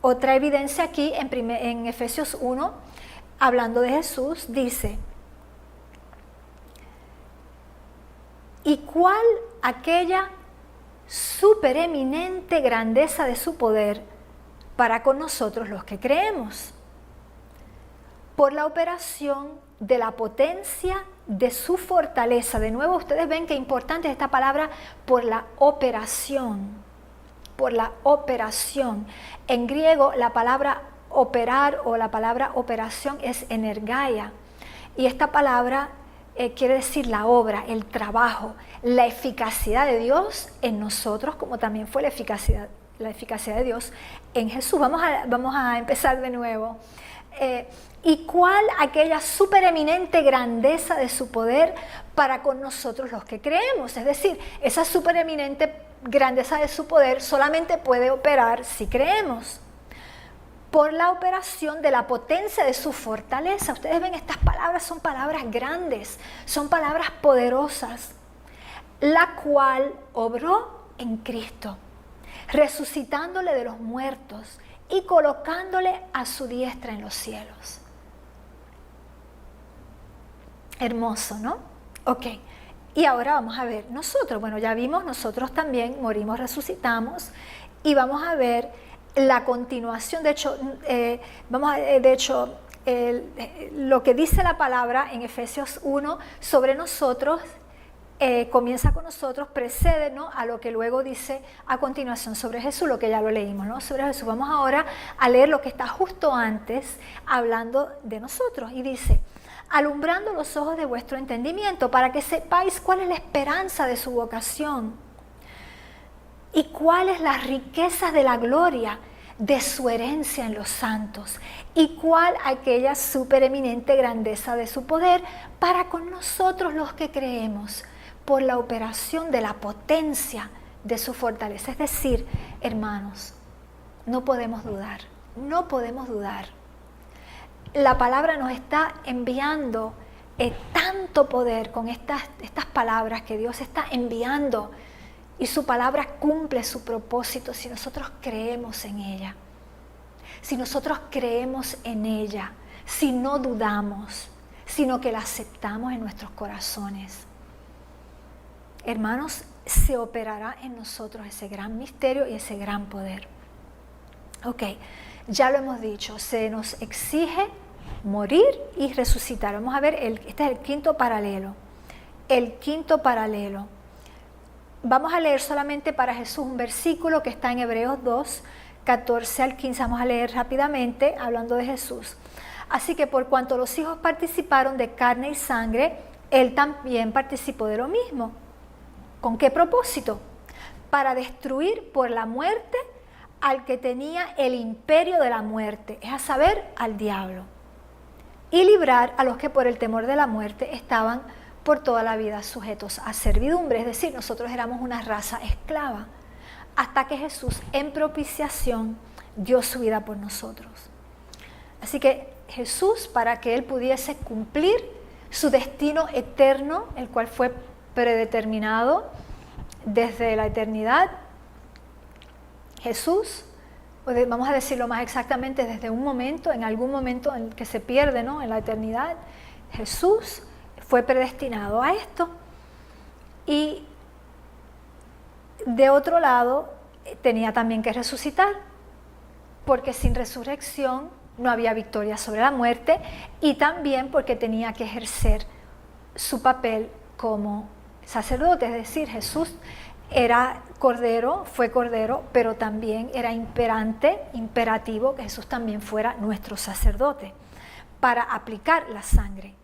otra evidencia aquí en Efesios 1, hablando de Jesús, dice: ¿y cuál aquella supereminente grandeza de su poder para con nosotros los que creemos? Por la operación de la potencia de su fortaleza. De nuevo, ustedes ven que importante es esta palabra, por la operación. Por la operación. En griego, la palabra operar o la palabra operación es energaia. Y esta palabra quiere decir la obra, el trabajo, la eficacidad de Dios en nosotros, como también fue la eficacidad de Dios en Jesús. Vamos a empezar de nuevo. ¿Y cuál aquella supereminente grandeza de su poder para con nosotros los que creemos? Es decir, esa supereminente grandeza de su poder solamente puede operar si creemos. Por la operación de la potencia de su fortaleza. Ustedes ven, estas palabras son palabras grandes, son palabras poderosas, la cual obró en Cristo, resucitándole de los muertos y colocándole a su diestra en los cielos. Hermoso, ¿no? Ok, y ahora vamos a ver nosotros. Bueno, ya vimos, nosotros también morimos, resucitamos, y vamos a ver la continuación. De hecho, lo que dice la palabra en Efesios 1 sobre nosotros, comienza con nosotros, precede, ¿no?, a lo que luego dice a continuación sobre Jesús, lo que ya lo leímos, ¿no?, sobre Jesús. Vamos ahora a leer lo que está justo antes, hablando de nosotros, y dice: alumbrando los ojos de vuestro entendimiento, para que sepáis cuál es la esperanza de su vocación y cuáles las riquezas de la gloria de su herencia en los santos, y cuál aquella supereminente grandeza de su poder para con nosotros los que creemos, por la operación de la potencia de su fortaleza. Es decir, hermanos, no podemos dudar, no podemos dudar. La palabra nos está enviando tanto poder con estas palabras que Dios está enviando, y su palabra cumple su propósito si nosotros creemos en ella. Si nosotros creemos en ella, si no dudamos, sino que la aceptamos en nuestros corazones. Hermanos, se operará en nosotros ese gran misterio y ese gran poder. Ok, ya lo hemos dicho, se nos exige morir y resucitar. Vamos a ver, este es el quinto paralelo. El quinto paralelo. Vamos a leer solamente para Jesús un versículo que está en Hebreos 2, 14 al 15. Vamos a leer rápidamente, hablando de Jesús. Así que por cuanto los hijos participaron de carne y sangre, Él también participó de lo mismo. ¿Con qué propósito? Para destruir por la muerte al que tenía el imperio de la muerte, es a saber, al diablo, y librar a los que por el temor de la muerte estaban por toda la vida sujetos a servidumbre. Es decir, nosotros éramos una raza esclava, hasta que Jesús en propiciación dio su vida por nosotros. Así que Jesús, para que Él pudiese cumplir su destino eterno, el cual fue predeterminado desde la eternidad, Jesús, vamos a decirlo más exactamente, desde un momento, en algún momento en que se pierde, ¿no?, en la eternidad, Jesús fue predestinado a esto. Y de otro lado, tenía también que resucitar, porque sin resurrección no había victoria sobre la muerte, y también porque tenía que ejercer su papel como sacerdote, es decir, Jesús era cordero, fue cordero, pero también era imperativo que Jesús también fuera nuestro sacerdote para aplicar la sangre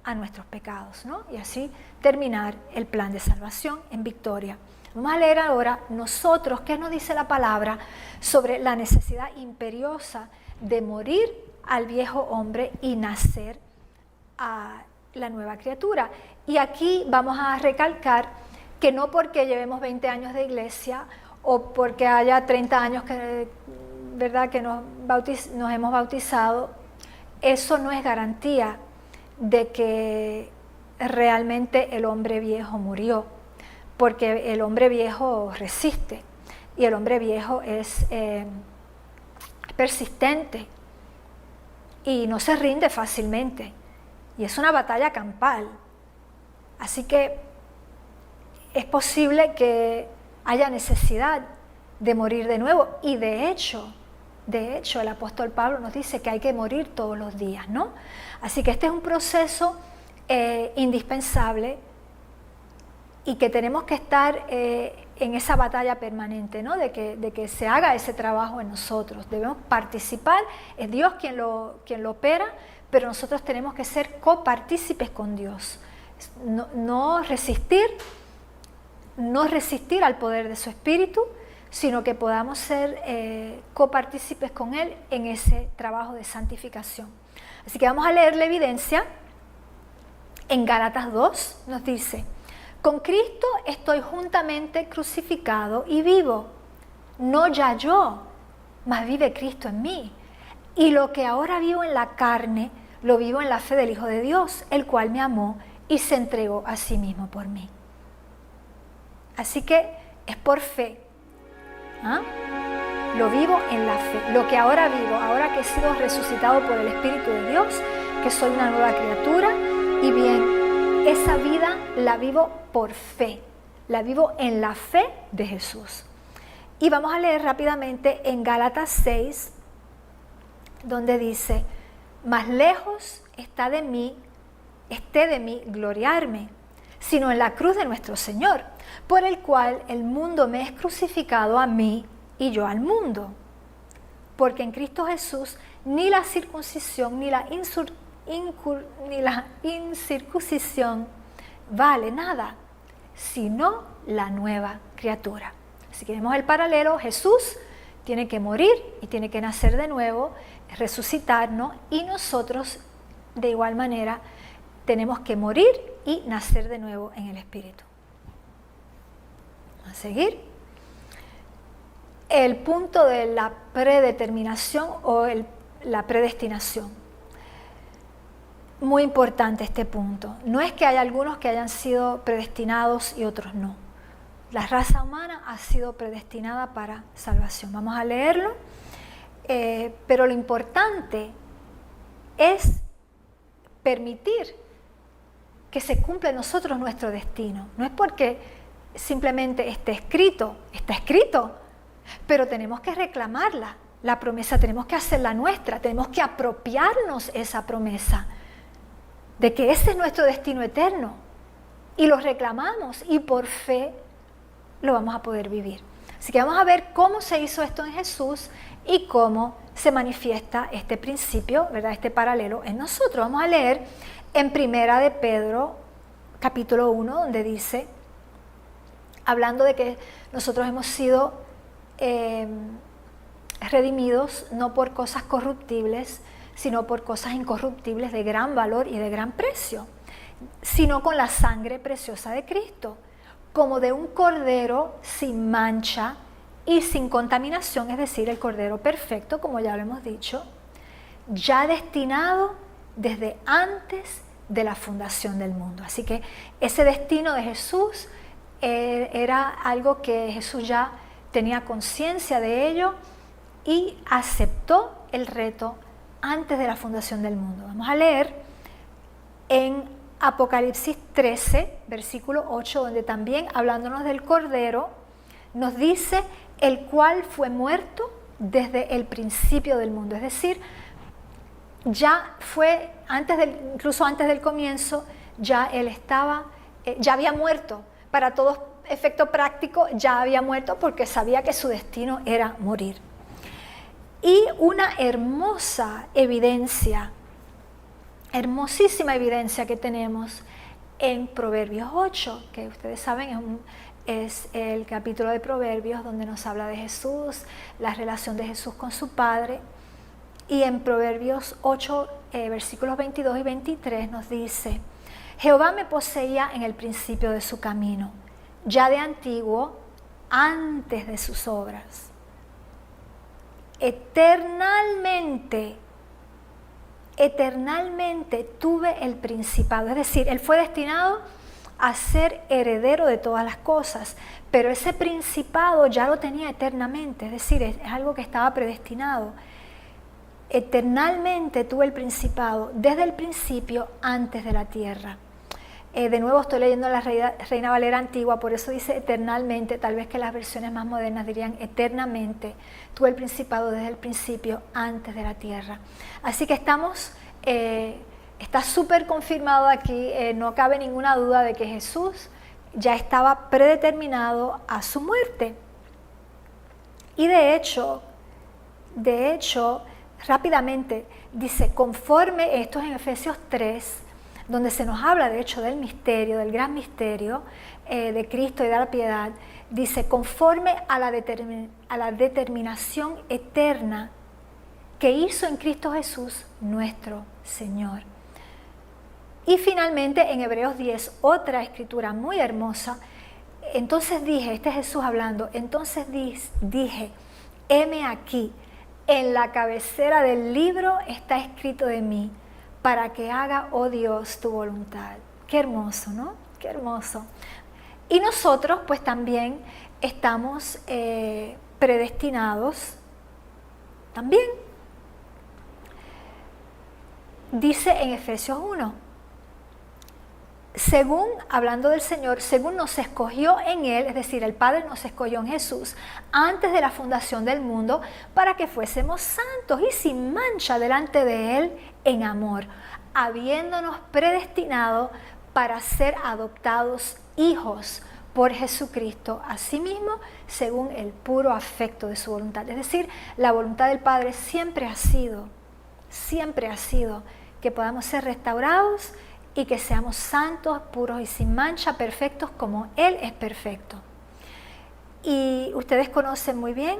a nuestros pecados, ¿no? Y así terminar el plan de salvación en victoria. Vamos a leer ahora nosotros qué nos dice la palabra sobre la necesidad imperiosa de morir al viejo hombre y nacer a la nueva criatura. Y aquí vamos a recalcar que no porque llevemos 20 años de iglesia o porque haya 30 años ¿verdad?, que nos hemos bautizado, eso no es garantía de que realmente el hombre viejo murió, porque el hombre viejo resiste y el hombre viejo es persistente y no se rinde fácilmente, y es una batalla campal. Así que es posible que haya necesidad de morir de nuevo, y de hecho el apóstol Pablo nos dice que hay que morir todos los días, ¿no? Así que este es un proceso indispensable y que tenemos que estar en esa batalla permanente, ¿no? De que se haga ese trabajo en nosotros. Debemos participar, es Dios quien lo opera, pero nosotros tenemos que ser copartícipes con Dios. No resistir al poder de su Espíritu, sino que podamos ser copartícipes con Él en ese trabajo de santificación. Así que vamos a leer la evidencia. En Gálatas 2 nos dice: con Cristo estoy juntamente crucificado y vivo, no ya yo, mas vive Cristo en mí. Y lo que ahora vivo en la carne, lo vivo en la fe del Hijo de Dios, el cual me amó y se entregó a sí mismo por mí. Así que es por fe. ¿Ah? Lo vivo en la fe. Lo que ahora vivo, ahora que he sido resucitado por el Espíritu de Dios, que soy una nueva criatura, y bien, esa vida la vivo por fe. La vivo en la fe de Jesús. Y vamos a leer rápidamente en Gálatas 6, donde dice: más lejos esté de mí gloriarme, sino en la cruz de nuestro Señor, por el cual el mundo me es crucificado a mí y yo al mundo. Porque en Cristo Jesús ni la circuncisión ni la incircuncisión vale nada, sino la nueva criatura. Si queremos el paralelo, Jesús tiene que morir y tiene que nacer de nuevo, resucitarnos, y nosotros de igual manera tenemos que morir y nacer de nuevo en el Espíritu. Vamos a seguir. El punto de la predeterminación o la predestinación. Muy importante este punto. No es que hay algunos que hayan sido predestinados y otros no. La raza humana ha sido predestinada para salvación. Vamos a leerlo. Pero lo importante es permitir que se cumpla en nosotros nuestro destino. No es porque simplemente esté escrito, está escrito, pero tenemos que reclamarla, la promesa, tenemos que hacerla nuestra, tenemos que apropiarnos esa promesa de que ese es nuestro destino eterno, y lo reclamamos y por fe lo vamos a poder vivir. Así que vamos a ver cómo se hizo esto en Jesús y cómo se manifiesta este principio, ¿verdad?, este paralelo en nosotros. Vamos a leer en Primera de Pedro, capítulo 1, donde dice, hablando de que nosotros hemos sido redimidos no por cosas corruptibles, sino por cosas incorruptibles de gran valor y de gran precio, sino con la sangre preciosa de Cristo, como de un cordero sin mancha y sin contaminación, es decir, el cordero perfecto, como ya lo hemos dicho, ya destinado desde antes de la fundación del mundo. Así que ese destino de Jesús era algo que Jesús ya tenía conciencia de ello y aceptó el reto antes de la fundación del mundo. Vamos a leer en Apocalipsis 13, versículo 8, donde también, hablándonos del Cordero, nos dice: el cual fue muerto desde el principio del mundo. Es decir, ya fue, incluso antes del comienzo, ya él estaba, ya había muerto para todo efecto práctico ya había muerto porque sabía que su destino era morir. Y una hermosa evidencia, hermosísima evidencia que tenemos en Proverbios 8, que ustedes saben es el capítulo de Proverbios donde nos habla de Jesús, la relación de Jesús con su Padre. Y en Proverbios 8, versículos 22 y 23 nos dice: Jehová me poseía en el principio de su camino, ya de antiguo, antes de sus obras. Eternalmente tuve el principado. Es decir, él fue destinado a ser heredero de todas las cosas, pero ese principado ya lo tenía eternamente, es decir, es algo que estaba predestinado. Eternalmente tuve el principado, desde el principio, antes de la tierra. De nuevo estoy leyendo la Reina Valera antigua, por eso dice eternalmente, tal vez que las versiones más modernas dirían eternamente. Tuve el principado desde el principio, antes de la tierra. Así que está súper confirmado aquí, no cabe ninguna duda de que Jesús ya estaba predeterminado a su muerte. Y de hecho, rápidamente, dice, conforme, esto es en Efesios 3, donde se nos habla de hecho del misterio, del gran misterio de Cristo y de la piedad, dice, conforme a la determinación eterna que hizo en Cristo Jesús nuestro Señor. Y finalmente en Hebreos 10, otra escritura muy hermosa, entonces dije, este es Jesús hablando, entonces dije, heme aquí, en la cabecera del libro está escrito de mí, para que haga, oh Dios, tu voluntad. Qué hermoso, ¿no? Qué hermoso. Y nosotros pues también estamos predestinados también. Dice en Efesios 1, según, hablando del Señor, según nos escogió en Él, es decir, el Padre nos escogió en Jesús, antes de la fundación del mundo, para que fuésemos santos y sin mancha delante de Él en amor, habiéndonos predestinado para ser adoptados hijos por Jesucristo, asimismo, según el puro afecto de su voluntad. Es decir, la voluntad del Padre siempre ha sido que podamos ser restaurados y que seamos santos, puros y sin mancha, perfectos como Él es perfecto. Y ustedes conocen muy bien,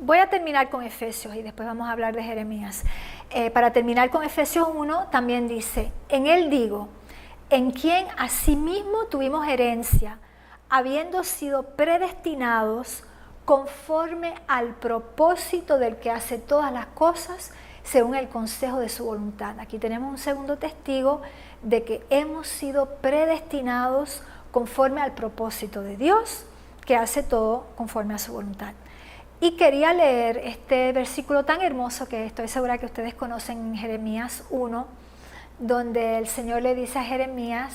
voy a terminar con Efesios y después vamos a hablar de Jeremías. Para terminar con Efesios 1 también dice, en Él digo, en quien asimismo tuvimos herencia, habiendo sido predestinados conforme al propósito del que hace todas las cosas, según el consejo de su voluntad. Aquí tenemos un segundo testigo de que hemos sido predestinados conforme al propósito de Dios, que hace todo conforme a su voluntad. Y quería leer este versículo tan hermoso que estoy segura que ustedes conocen en Jeremías 1, donde el Señor le dice a Jeremías,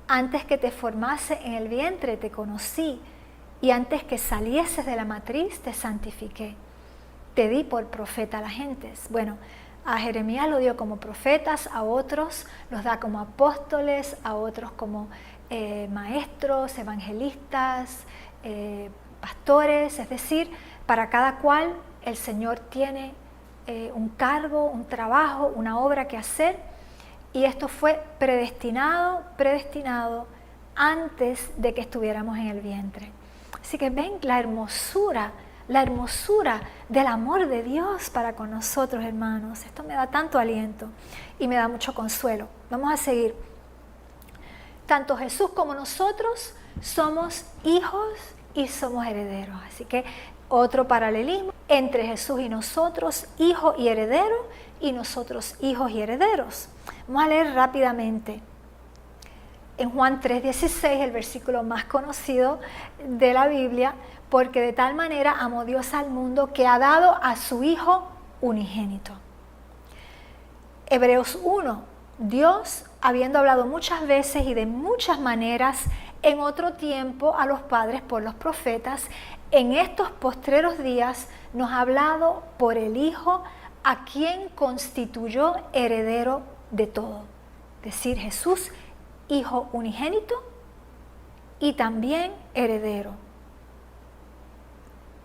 antes que te formase en el vientre te conocí, y antes que salieses de la matriz te santifiqué. Te di por profeta a las gentes. Bueno, a Jeremías lo dio como profetas, a otros los da como apóstoles, a otros como maestros, evangelistas, pastores, es decir, para cada cual el Señor tiene un cargo, un trabajo, una obra que hacer, y esto fue predestinado antes de que estuviéramos en el vientre. Así que ven la hermosura del amor de Dios para con nosotros, hermanos. Esto me da tanto aliento y me da mucho consuelo. Vamos a seguir. Tanto Jesús como nosotros somos hijos y somos herederos. Así que otro paralelismo entre Jesús y nosotros, hijo y heredero, y nosotros hijos y herederos. Vamos a leer rápidamente. En Juan 3:16, el versículo más conocido de la Biblia, porque de tal manera amó Dios al mundo que ha dado a su Hijo unigénito. Hebreos 1, Dios, habiendo hablado muchas veces y de muchas maneras en otro tiempo a los padres por los profetas, en estos postreros días nos ha hablado por el Hijo, a quien constituyó heredero de todo. Es decir, Jesús, Hijo unigénito, y también heredero.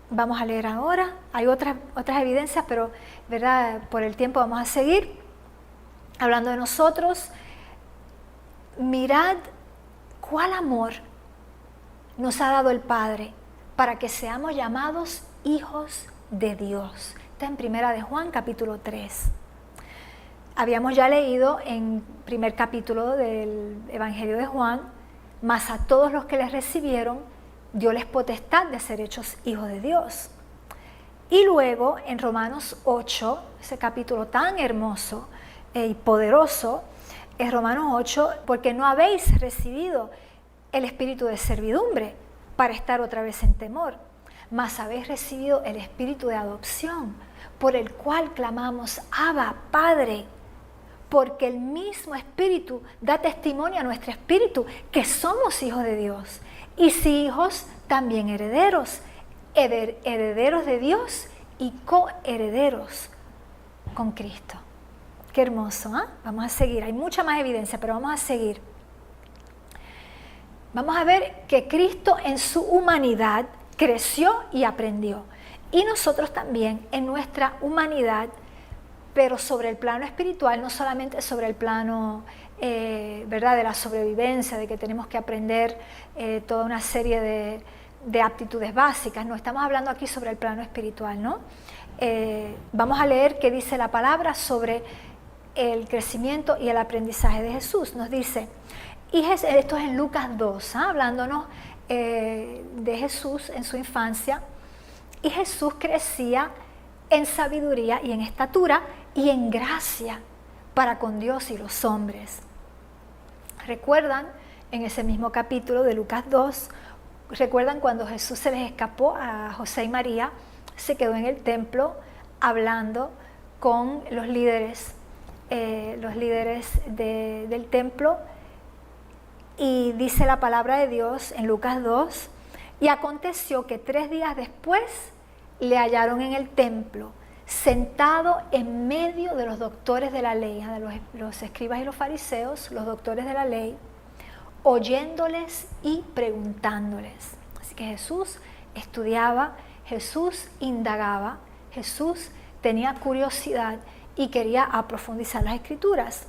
Vamos a leer ahora, hay otras evidencias, pero ¿verdad? Por el tiempo vamos a seguir hablando de nosotros. Mirad cuál amor nos ha dado el Padre para que seamos llamados hijos de Dios. Está en Primera de Juan, capítulo 3. Habíamos ya leído en primer capítulo del Evangelio de Juan, mas a todos los que les recibieron, dioles potestad de ser hechos hijos de Dios. Y luego en Romanos 8, ese capítulo tan hermoso y poderoso, es Romanos 8, porque no habéis recibido el espíritu de servidumbre para estar otra vez en temor, mas habéis recibido el espíritu de adopción, por el cual clamamos, Abba, Padre, porque el mismo espíritu da testimonio a nuestro espíritu que somos hijos de Dios. Y si hijos, también herederos, herederos de Dios y coherederos con Cristo. Qué hermoso, ¿eh? Vamos a seguir, hay mucha más evidencia, pero vamos a seguir. Vamos a ver que Cristo en su humanidad creció y aprendió. Y nosotros también en nuestra humanidad, pero sobre el plano espiritual, no solamente sobre el plano ¿verdad? De la sobrevivencia, de que tenemos que aprender toda una serie de aptitudes básicas. No, estamos hablando aquí sobre el plano espiritual, ¿no? Vamos a leer qué dice la palabra sobre el crecimiento y el aprendizaje de Jesús. Nos dice, y esto es en Lucas 2, hablándonos de Jesús en su infancia, y Jesús crecía en sabiduría y en estatura y en gracia para con Dios y los hombres. ¿Recuerdan en ese mismo capítulo de Lucas 2? ¿Recuerdan cuando Jesús se les escapó a José y María? Se quedó en el templo hablando con los líderes del templo, y dice la palabra de Dios en Lucas 2, y aconteció que 3 días después le hallaron en el templo, sentado en medio de los doctores de la ley, de los escribas y los fariseos, los doctores de la ley, oyéndoles y preguntándoles. Así que Jesús estudiaba, Jesús indagaba, Jesús tenía curiosidad y quería profundizar las escrituras.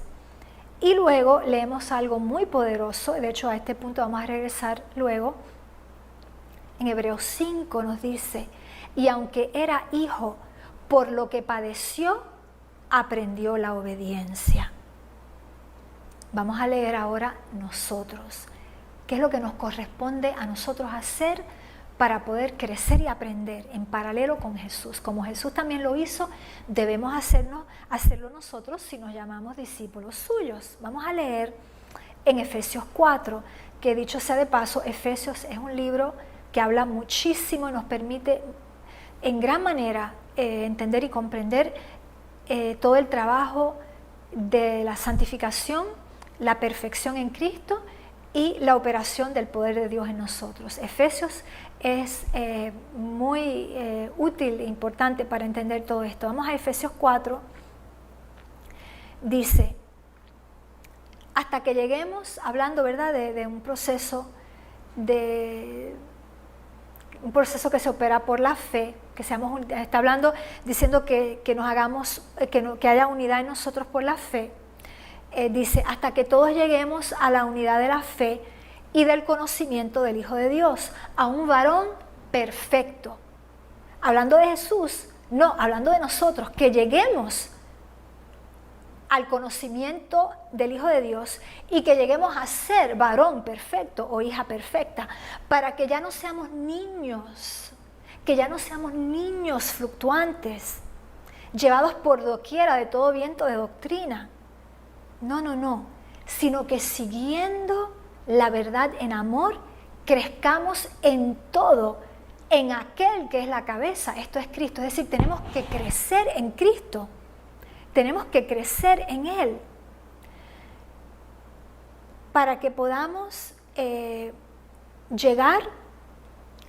Y luego leemos algo muy poderoso, de hecho a este punto vamos a regresar luego. En Hebreos 5 nos dice, y aunque era hijo, por lo que padeció, aprendió la obediencia. Vamos a leer ahora nosotros, qué es lo que nos corresponde a nosotros hacer para poder crecer y aprender en paralelo con Jesús. Como Jesús también lo hizo, debemos hacerlo nosotros si nos llamamos discípulos suyos. Vamos a leer en Efesios 4, que dicho sea de paso, Efesios es un libro que habla muchísimo y nos permite en gran manera entender y comprender todo el trabajo de la santificación, la perfección en Cristo y la operación del poder de Dios en nosotros. Efesios es muy útil e importante para entender todo esto. Vamos a Efesios 4, dice, hasta que lleguemos, hablando, ¿verdad?, de un proceso que se opera por la fe, está hablando, diciendo que nos hagamos, que haya unidad en nosotros por la fe. Dice, hasta que todos lleguemos a la unidad de la fe y del conocimiento del Hijo de Dios, a un varón perfecto. Hablando de Jesús, no, hablando de nosotros, que lleguemos al conocimiento del Hijo de Dios y que lleguemos a ser varón perfecto o hija perfecta, para que ya no seamos niños, fluctuantes, llevados por doquiera de todo viento de doctrina. No, sino que siguiendo la verdad en amor, crezcamos en todo, en aquel que es la cabeza, esto es Cristo. Es decir, tenemos que crecer en Cristo. Tenemos que crecer en Él para que podamos llegar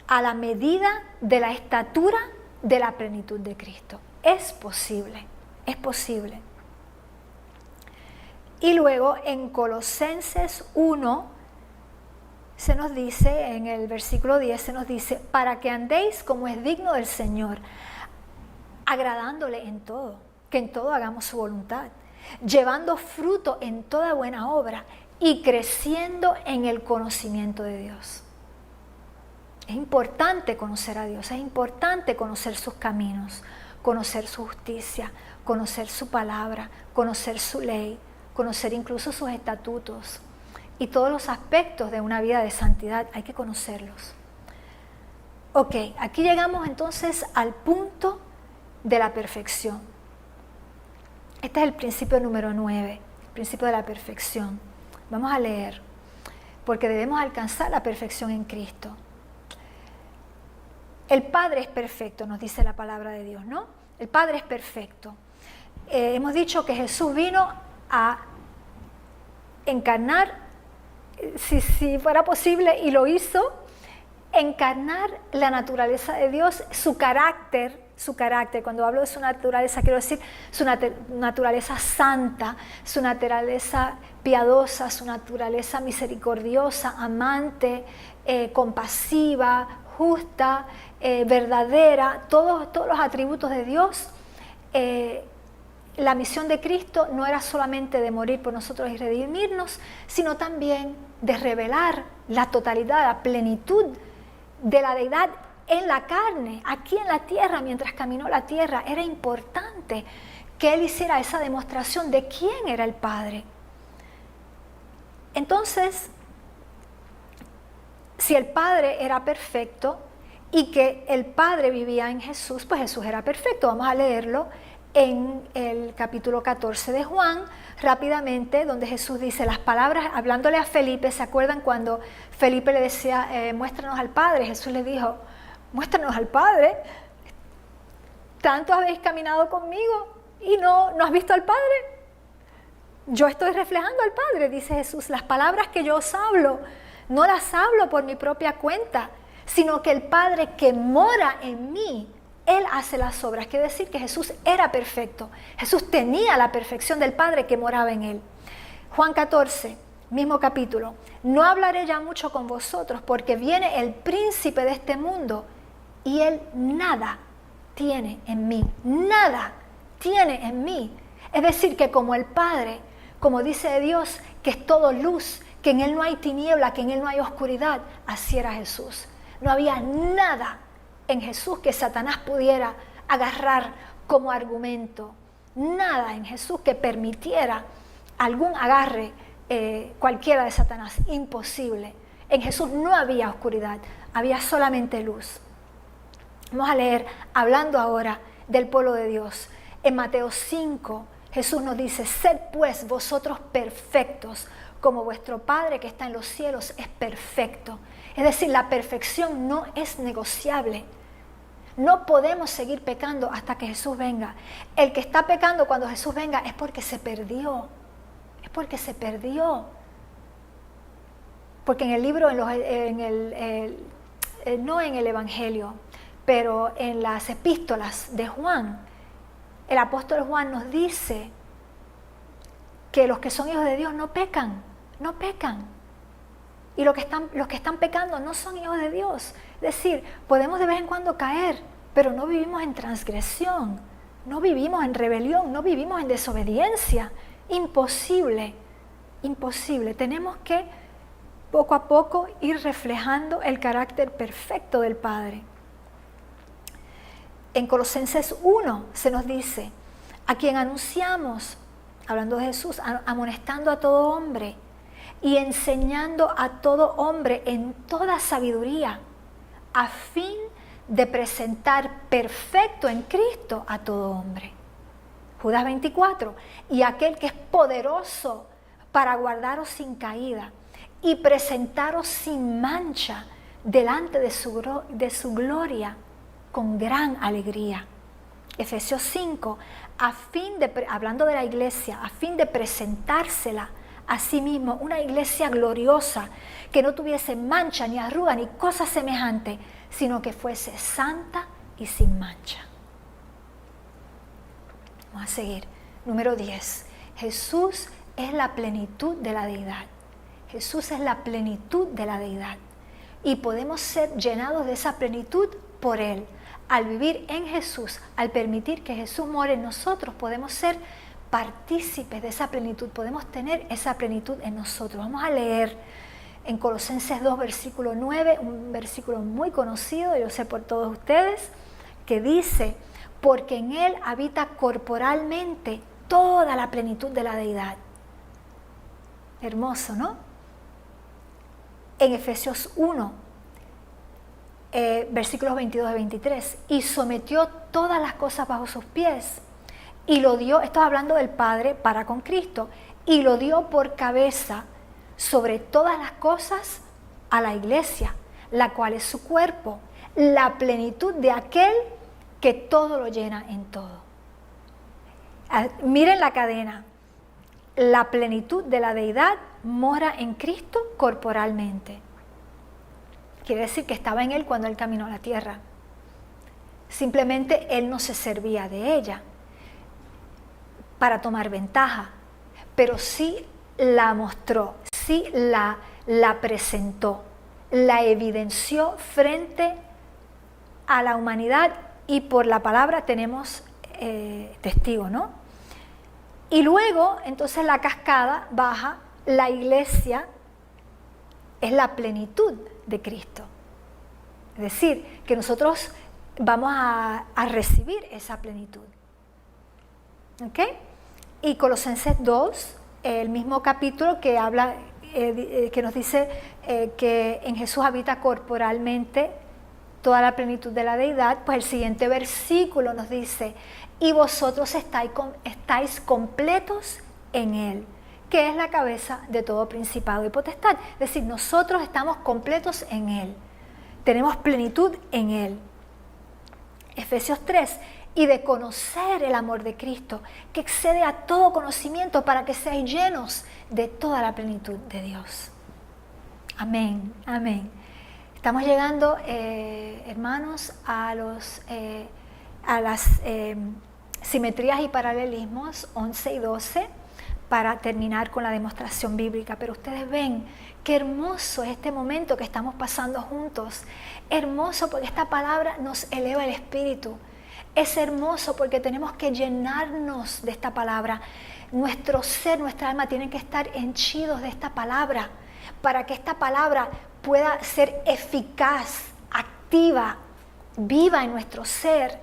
a la medida de la estatura de la plenitud de Cristo. Es posible, es posible. Y luego en Colosenses 1, se nos dice, en el versículo 10 se nos dice, para que andéis como es digno del Señor, agradándole en todo, que en todo hagamos su voluntad, llevando fruto en toda buena obra y creciendo en el conocimiento de Dios. Es importante conocer a Dios, es importante conocer sus caminos, conocer su justicia, conocer su palabra, conocer su ley, conocer incluso sus estatutos y todos los aspectos de una vida de santidad, hay que conocerlos. Ok, aquí llegamos entonces al punto de la perfección. Este es el principio número 9, el principio de la perfección. Vamos a leer, porque debemos alcanzar la perfección en Cristo. El Padre es perfecto, nos dice la palabra de Dios, ¿no? El Padre es perfecto. Hemos dicho que Jesús vino a encarnar, si fuera posible, y lo hizo, encarnar la naturaleza de Dios, su carácter. Cuando hablo de su naturaleza, quiero decir su naturaleza santa, su naturaleza piadosa, su naturaleza misericordiosa, amante, compasiva, justa, verdadera, todos los atributos de Dios. La misión de Cristo no era solamente de morir por nosotros y redimirnos, sino también de revelar la totalidad, la plenitud de la deidad en la carne, aquí en la tierra, mientras caminó la tierra. Era importante que Él hiciera esa demostración de quién era el Padre. Entonces, si el Padre era perfecto y que el Padre vivía en Jesús, pues Jesús era perfecto. Vamos a leerlo en el capítulo 14 de Juan, rápidamente, donde Jesús dice las palabras, hablándole a Felipe. ¿Se acuerdan cuando Felipe le decía, muéstranos al Padre? Jesús le dijo, muéstranos al Padre. Tanto habéis caminado conmigo y no has visto al Padre. Yo estoy reflejando al Padre, dice Jesús. Las palabras que yo os hablo, no las hablo por mi propia cuenta, sino que el Padre que mora en mí, Él hace las obras. Quiere decir que Jesús era perfecto. Jesús tenía la perfección del Padre que moraba en Él. Juan 14, mismo capítulo. No hablaré ya mucho con vosotros, porque viene el príncipe de este mundo y Él nada tiene en mí. Nada tiene en mí. Es decir, que como el Padre, como dice Dios, que es todo luz, que en Él no hay tiniebla, que en Él no hay oscuridad, así era Jesús. No había nada en Jesús que Satanás pudiera agarrar como argumento. Nada en Jesús que permitiera algún agarre cualquiera de Satanás. Imposible. En Jesús no había oscuridad, había solamente luz. Vamos a leer, hablando ahora del pueblo de Dios. En Mateo 5, Jesús nos dice, sed pues vosotros perfectos, como vuestro Padre que está en los cielos es perfecto. Es decir, la perfección no es negociable. No podemos seguir pecando hasta que Jesús venga. El que está pecando cuando Jesús venga es porque se perdió. Es porque se perdió. Porque en el libro, no en el Evangelio, pero en las epístolas de Juan, el apóstol Juan nos dice que los que son hijos de Dios no pecan. Y los que están pecando no son hijos de Dios. Es decir, podemos de vez en cuando caer, pero no vivimos en transgresión, no vivimos en rebelión, no vivimos en desobediencia. Imposible. Tenemos que poco a poco ir reflejando el carácter perfecto del Padre. En Colosenses 1 se nos dice, a quien anunciamos, hablando de Jesús, amonestando a todo hombre y enseñando a todo hombre en toda sabiduría, a fin de presentar perfecto en Cristo a todo hombre. Judas 24, y aquel que es poderoso para guardaros sin caída y presentaros sin mancha delante de su gloria con gran alegría. Efesios 5, hablando de la iglesia, a fin de presentársela a sí mismo, una iglesia gloriosa, que no tuviese mancha, ni arruga, ni cosa semejante, sino que fuese santa y sin mancha. Vamos a seguir. Número 10. Jesús es la plenitud de la deidad. Jesús es la plenitud de la deidad y podemos ser llenados de esa plenitud por Él. Al vivir en Jesús, al permitir que Jesús more en nosotros, podemos ser partícipes de esa plenitud, podemos tener esa plenitud en nosotros. Vamos a leer en Colosenses 2, versículo 9, un versículo muy conocido, yo sé por todos ustedes, que dice: porque en Él habita corporalmente toda la plenitud de la deidad. Hermoso, ¿no? En Efesios 1, versículos 22 y 23, y sometió todas las cosas bajo sus pies, y lo dio, esto hablando del Padre para con Cristo, y lo dio por cabeza sobre todas las cosas a la iglesia, la cual es su cuerpo, la plenitud de aquel que todo lo llena en todo. Miren la cadena. La plenitud de la deidad mora en Cristo corporalmente. Quiere decir que estaba en Él cuando Él caminó a la tierra. Simplemente Él no se servía de ella para tomar ventaja, pero sí la mostró, sí la presentó, la evidenció frente a la humanidad, y por la palabra tenemos testigos, ¿no? Y luego, entonces, la cascada baja, la iglesia es la plenitud de Cristo. Es decir, que nosotros vamos a recibir esa plenitud. ¿Ok? Y Colosenses 2, el mismo capítulo que habla, que nos dice que en Jesús habita corporalmente toda la plenitud de la deidad, pues el siguiente versículo nos dice: y vosotros estáis completos en Él, que es la cabeza de todo principado y potestad. Es decir, nosotros estamos completos en Él, tenemos plenitud en Él. Efesios 3, y de conocer el amor de Cristo, que excede a todo conocimiento, para que seáis llenos de toda la plenitud de Dios. Amén, amén. Estamos llegando, hermanos, a las simetrías y paralelismos 11 y 12 para terminar con la demostración bíblica. Pero ustedes ven qué hermoso es este momento que estamos pasando juntos. Hermoso porque esta palabra nos eleva el espíritu. Es hermoso porque tenemos que llenarnos de esta palabra. Nuestro ser, nuestra alma tienen que estar henchidos de esta palabra para que esta palabra pueda ser eficaz, activa, viva en nuestro ser,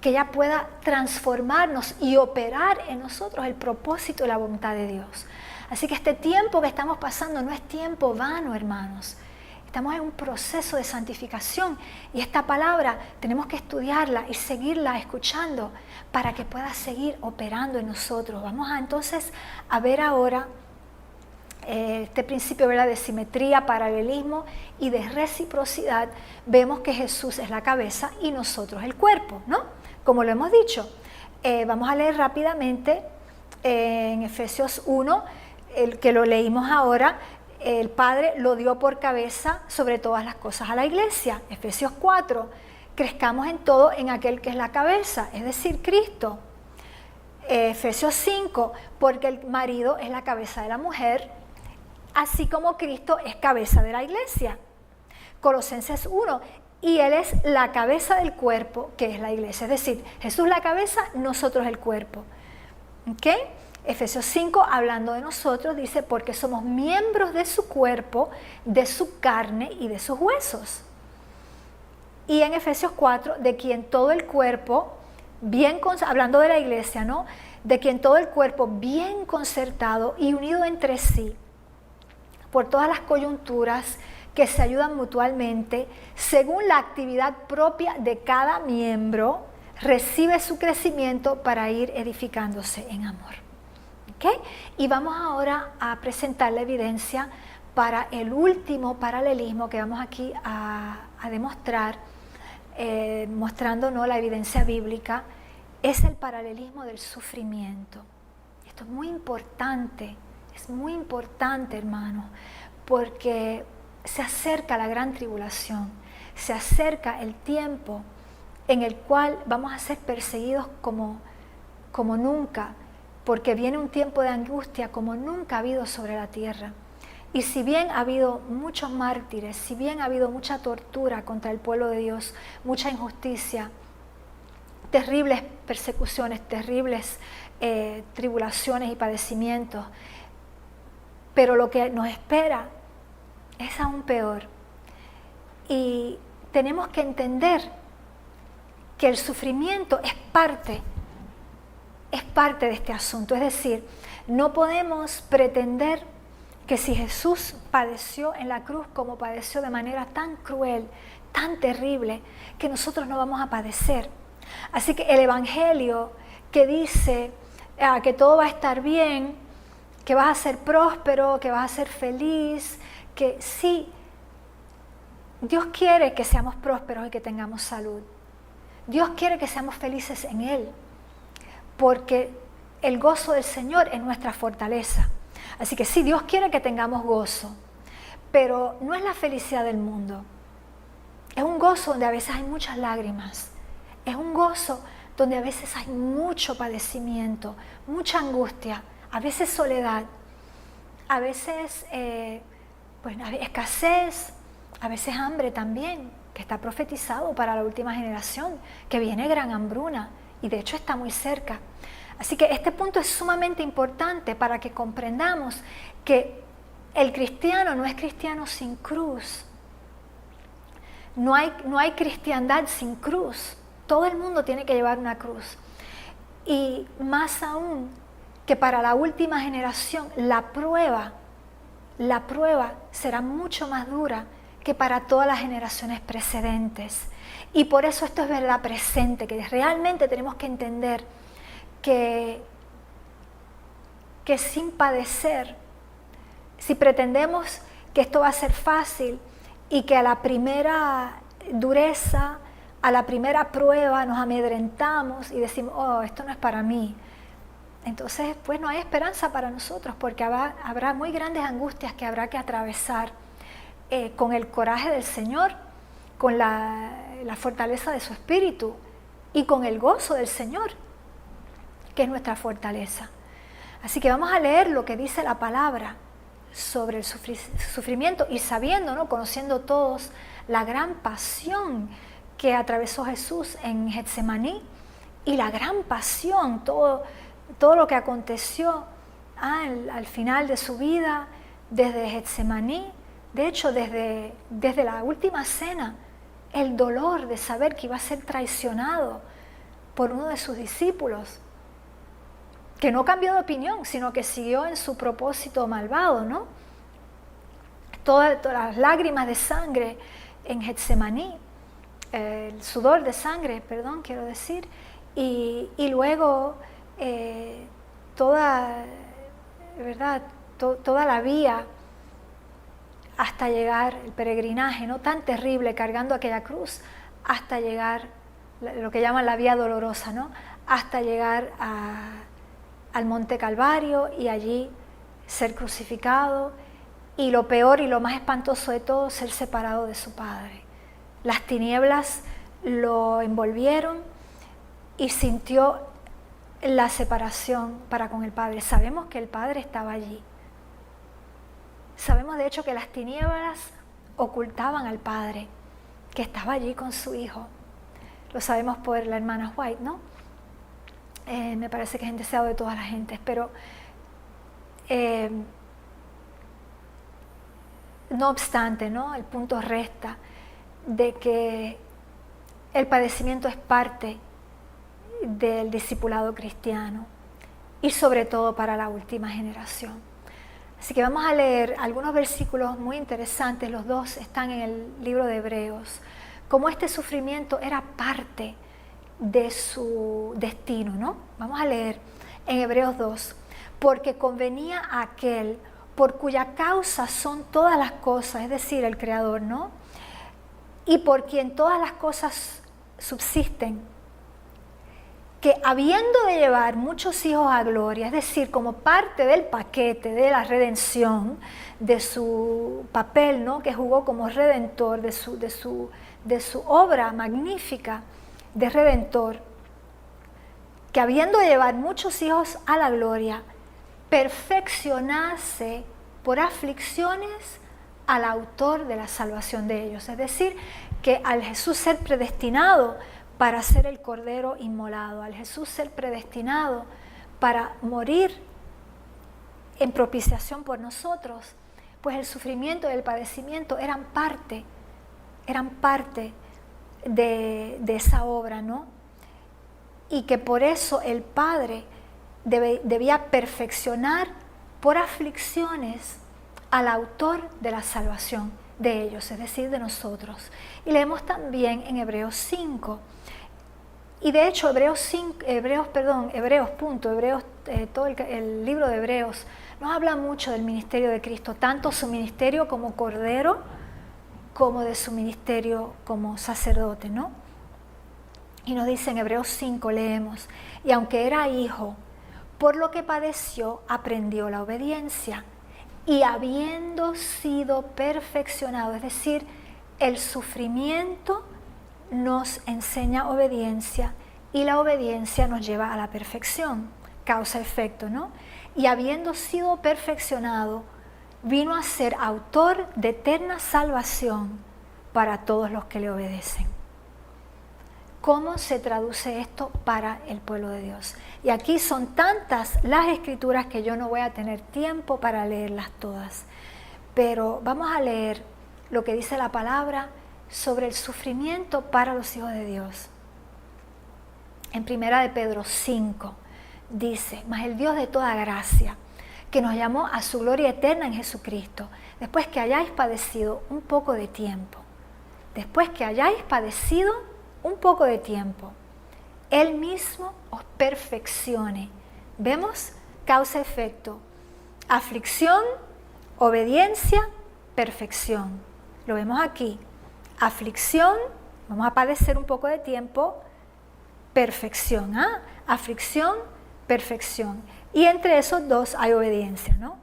que ella pueda transformarnos y operar en nosotros el propósito y la voluntad de Dios. Así que este tiempo que estamos pasando no es tiempo vano, hermanos. Estamos en un proceso de santificación y esta palabra tenemos que estudiarla y seguirla escuchando para que pueda seguir operando en nosotros. Vamos entonces a ver ahora este principio, ¿verdad?, de simetría, paralelismo y de reciprocidad. Vemos que Jesús es la cabeza y nosotros el cuerpo, ¿no? Como lo hemos dicho. Vamos a leer rápidamente en Efesios 1, el que lo leímos ahora. El Padre lo dio por cabeza sobre todas las cosas a la iglesia. Efesios 4, crezcamos en todo en aquel que es la cabeza, es decir, Cristo. Efesios 5, porque el marido es la cabeza de la mujer, así como Cristo es cabeza de la iglesia. Colosenses 1, y Él es la cabeza del cuerpo, que es la iglesia. Es decir, Jesús la cabeza, nosotros el cuerpo. ¿Ok? Efesios 5, hablando de nosotros, dice: porque somos miembros de su cuerpo, de su carne y de sus huesos. Y en Efesios 4, de quien todo el cuerpo, hablando de la iglesia, ¿no?, de quien todo el cuerpo bien concertado y unido entre sí, por todas las coyunturas que se ayudan mutuamente, según la actividad propia de cada miembro, recibe su crecimiento para ir edificándose en amor. ¿Okay? Y vamos ahora a presentar la evidencia para el último paralelismo que vamos aquí a demostrar, mostrándonos la evidencia bíblica. Es el paralelismo del sufrimiento. Esto es muy importante, hermano, porque se acerca la gran tribulación, se acerca el tiempo en el cual vamos a ser perseguidos como nunca, porque viene un tiempo de angustia como nunca ha habido sobre la tierra. Y si bien ha habido muchos mártires, si bien ha habido mucha tortura contra el pueblo de Dios, mucha injusticia, terribles persecuciones, terribles tribulaciones y padecimientos, pero lo que nos espera es aún peor. Y tenemos que entender que el sufrimiento es parte de este asunto. Es decir, no podemos pretender que si Jesús padeció en la cruz como padeció de manera tan cruel, tan terrible, que nosotros no vamos a padecer. Así que el Evangelio que dice que todo va a estar bien, que vas a ser próspero, que vas a ser feliz, que sí, Dios quiere que seamos prósperos y que tengamos salud. Dios quiere que seamos felices en Él, porque el gozo del Señor es nuestra fortaleza. Así que sí, Dios quiere que tengamos gozo, pero no es la felicidad del mundo. Es un gozo donde a veces hay muchas lágrimas. Es un gozo donde a veces hay mucho padecimiento, mucha angustia, a veces soledad, a veces escasez, a veces hambre también, que está profetizado para la última generación, que viene gran hambruna y de hecho está muy cerca. Así que este punto es sumamente importante para que comprendamos que el cristiano no es cristiano sin cruz. No hay cristiandad sin cruz. Todo el mundo tiene que llevar una cruz. Y más aún que para la última generación, la prueba será mucho más dura que para todas las generaciones precedentes. Y por eso esto es verdad presente, que realmente tenemos que entender que sin padecer, si pretendemos que esto va a ser fácil y que a la primera dureza, a la primera prueba nos amedrentamos y decimos, oh, esto no es para mí, entonces pues no hay esperanza para nosotros, porque habrá muy grandes angustias que habrá que atravesar con el coraje del Señor, con la fortaleza de su Espíritu y con el gozo del Señor, que es nuestra fortaleza. Así que vamos a leer lo que dice la palabra sobre el sufrimiento y sabiendo, ¿no?, conociendo todos la gran pasión que atravesó Jesús en Getsemaní y la gran pasión, todo lo que aconteció al final de su vida, desde Getsemaní, de hecho desde la última cena, el dolor de saber que iba a ser traicionado por uno de sus discípulos, que no cambió de opinión, sino que siguió en su propósito malvado, ¿no? Todas las lágrimas de sangre en Getsemaní, el sudor de sangre, perdón, quiero decir, y luego toda la vía hasta llegar, el peregrinaje, ¿no?, tan terrible, cargando aquella cruz, hasta llegar, lo que llaman la vía dolorosa, ¿no?, hasta llegar al Monte Calvario y allí ser crucificado, y lo peor y lo más espantoso de todo, ser separado de su Padre. Las tinieblas lo envolvieron y sintió la separación para con el Padre. Sabemos que el Padre estaba allí. Sabemos de hecho que las tinieblas ocultaban al Padre, que estaba allí con su Hijo. Lo sabemos por la hermana White, ¿no? Me parece que es deseado de todas las gentes, pero no obstante, ¿no?, el punto resta de que el padecimiento es parte del discipulado cristiano y sobre todo para la última generación. Así que vamos a leer algunos versículos muy interesantes, los dos están en el libro de Hebreos, como este sufrimiento era parte de su destino, ¿no? Vamos a leer en Hebreos 2, porque convenía a aquel por cuya causa son todas las cosas, es decir, el Creador, ¿no?, y por quien todas las cosas subsisten, que habiendo de llevar muchos hijos a gloria, es decir, como parte del paquete de la redención, de su papel, ¿no?, que jugó como redentor, de su obra magnífica de redentor, que habiendo de llevar muchos hijos a la gloria, perfeccionase por aflicciones al autor de la salvación de ellos. Es decir, que al Jesús ser predestinado para ser el Cordero inmolado, al Jesús ser predestinado para morir en propiciación por nosotros, pues el sufrimiento y el padecimiento eran parte de esa obra, ¿no? Y que por eso el Padre debía perfeccionar por aflicciones al autor de la salvación de ellos, es decir, de nosotros. Y leemos también en Hebreos 5. Y de hecho, todo el libro de Hebreos nos habla mucho del ministerio de Cristo, tanto su ministerio como Cordero, como de su ministerio como sacerdote, ¿no? Y nos dice en Hebreos 5, leemos, y aunque era hijo, por lo que padeció, aprendió la obediencia, y habiendo sido perfeccionado, es decir, el sufrimiento nos enseña obediencia y la obediencia nos lleva a la perfección, causa-efecto, ¿no? Y habiendo sido perfeccionado, vino a ser autor de eterna salvación para todos los que le obedecen. ¿Cómo se traduce esto para el pueblo de Dios? Y aquí son tantas las escrituras que yo no voy a tener tiempo para leerlas todas. Pero vamos a leer lo que dice la palabra sobre el sufrimiento para los hijos de Dios. En 1 de Pedro 5 dice, mas el Dios de toda gracia, que nos llamó a su gloria eterna en Jesucristo, después que hayáis padecido un poco de tiempo, Él mismo os perfeccione. ¿Vemos? Causa-efecto. Aflicción, obediencia, perfección. Lo vemos aquí. Aflicción, vamos a padecer un poco de tiempo, perfección. Aflicción, perfección. Y entre esos dos hay obediencia, ¿no?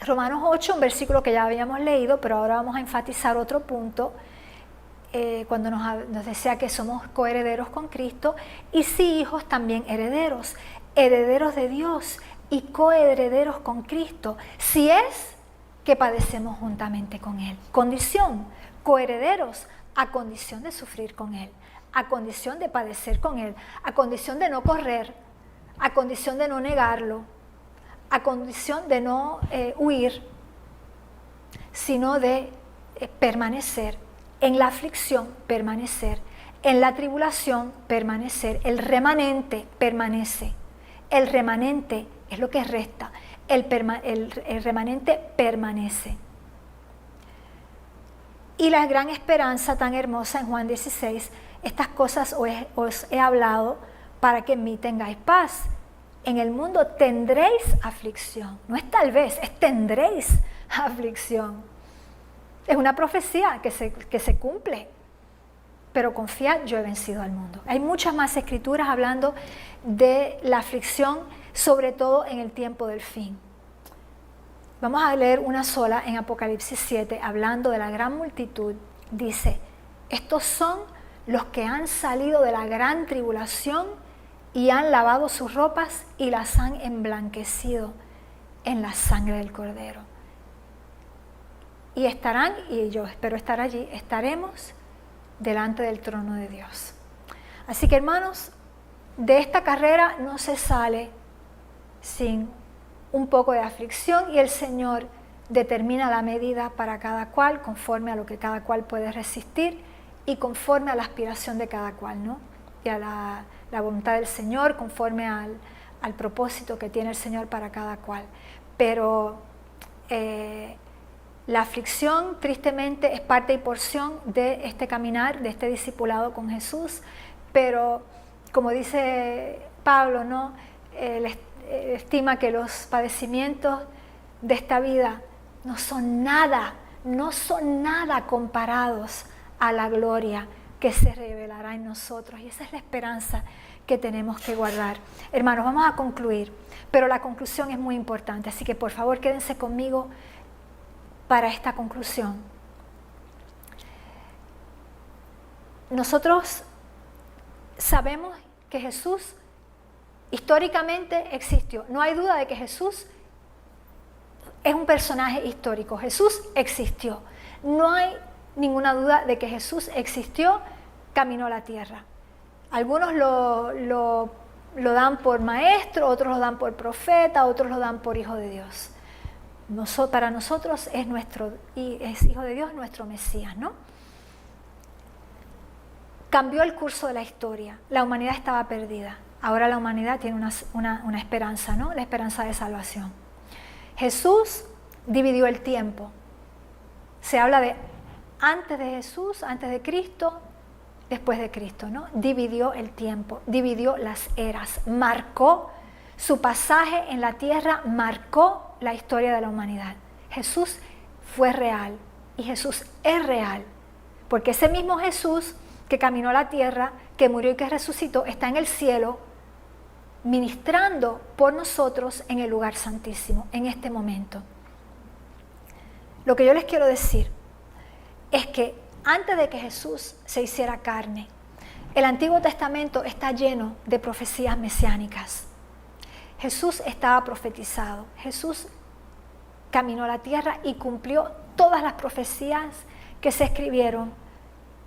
Romanos 8, un versículo que ya habíamos leído, pero ahora vamos a enfatizar otro punto, cuando nos decía que somos coherederos con Cristo, y sí hijos también herederos, herederos de Dios y coherederos con Cristo, si es que padecemos juntamente con Él. Condición, coherederos, a condición de sufrir con Él, a condición de padecer con Él, a condición de no correr, a condición de no negarlo, a condición de no huir, sino de permanecer en la aflicción, permanecer en la tribulación, permanecer. El remanente permanece. El remanente es lo que resta. El remanente permanece. Y la gran esperanza tan hermosa en Juan 16, estas cosas os he hablado para que en mí tengáis paz. En el mundo tendréis aflicción. No es tal vez, es tendréis aflicción. Es una profecía que se cumple. Pero confiad, yo he vencido al mundo. Hay muchas más escrituras hablando de la aflicción, sobre todo en el tiempo del fin. Vamos a leer una sola en Apocalipsis 7, hablando de la gran multitud. Dice, estos son los que han salido de la gran tribulación y han lavado sus ropas y las han emblanquecido en la sangre del Cordero. Y estarán, y yo espero estar allí, estaremos delante del trono de Dios. Así que hermanos, de esta carrera no se sale sin un poco de aflicción y el Señor determina la medida para cada cual conforme a lo que cada cual puede resistir y conforme a la aspiración de cada cual, ¿no? Y a la voluntad del Señor, conforme al propósito que tiene el Señor para cada cual. Pero la aflicción, tristemente, es parte y porción de este caminar, de este discipulado con Jesús, pero como dice Pablo, ¿no? Él estima que los padecimientos de esta vida no son nada comparados a la gloria que se revelará en nosotros. Y esa es la esperanza que tenemos que guardar. Hermanos, vamos a concluir, pero la conclusión es muy importante, así que por favor quédense conmigo para esta conclusión. Nosotros sabemos que Jesús históricamente existió. No hay duda de que Jesús es un personaje histórico. Jesús existió. No hay ninguna duda de que Jesús existió, caminó la tierra. Algunos lo dan por maestro, otros lo dan por profeta, otros lo dan por hijo de Dios. Para nosotros es hijo de Dios, nuestro Mesías, ¿no? Cambió el curso de la historia. La humanidad estaba perdida. Ahora la humanidad tiene una esperanza, ¿no? La esperanza de salvación. Jesús dividió el tiempo. Se habla de antes de Jesús, antes de Cristo, después de Cristo, ¿no? Dividió el tiempo, dividió las eras, marcó su pasaje en la tierra, marcó la historia de la humanidad. Jesús fue real y Jesús es real, porque ese mismo Jesús que caminó la tierra, que murió y que resucitó, está en el cielo, ministrando por nosotros en el lugar santísimo, en este momento. Lo que yo les quiero decir es que antes de que Jesús se hiciera carne, el Antiguo Testamento está lleno de profecías mesiánicas. Jesús estaba profetizado. Jesús caminó la tierra y cumplió todas las profecías que se escribieron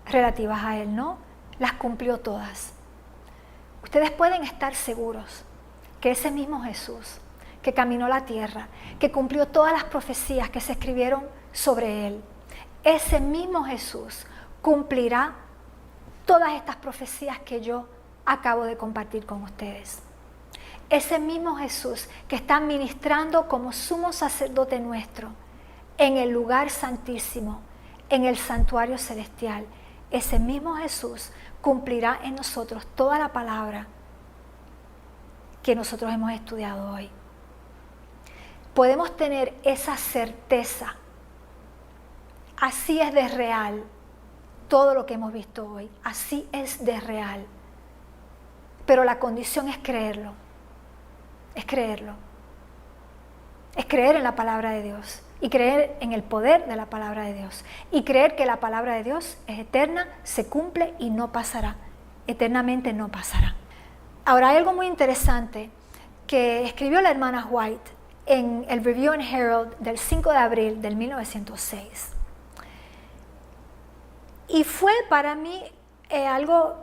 relativas a Él, ¿no? Las cumplió todas. Ustedes pueden estar seguros que ese mismo Jesús que caminó la tierra, que cumplió todas las profecías que se escribieron sobre Él, ese mismo Jesús cumplirá todas estas profecías que yo acabo de compartir con ustedes. Ese mismo Jesús que está ministrando como sumo sacerdote nuestro en el lugar santísimo, en el santuario celestial, ese mismo Jesús cumplirá en nosotros toda la palabra que nosotros hemos estudiado hoy. Podemos tener esa certeza. Así es de real todo lo que hemos visto hoy. Así es de real. Pero la condición es creerlo. Es creerlo. Es creer en la palabra de Dios. Y creer en el poder de la palabra de Dios. Y creer que la palabra de Dios es eterna, se cumple y no pasará. Eternamente no pasará. Ahora hay algo muy interesante que escribió la hermana White en el Review and Herald del 5 de abril del 1906. Y fue para mí algo,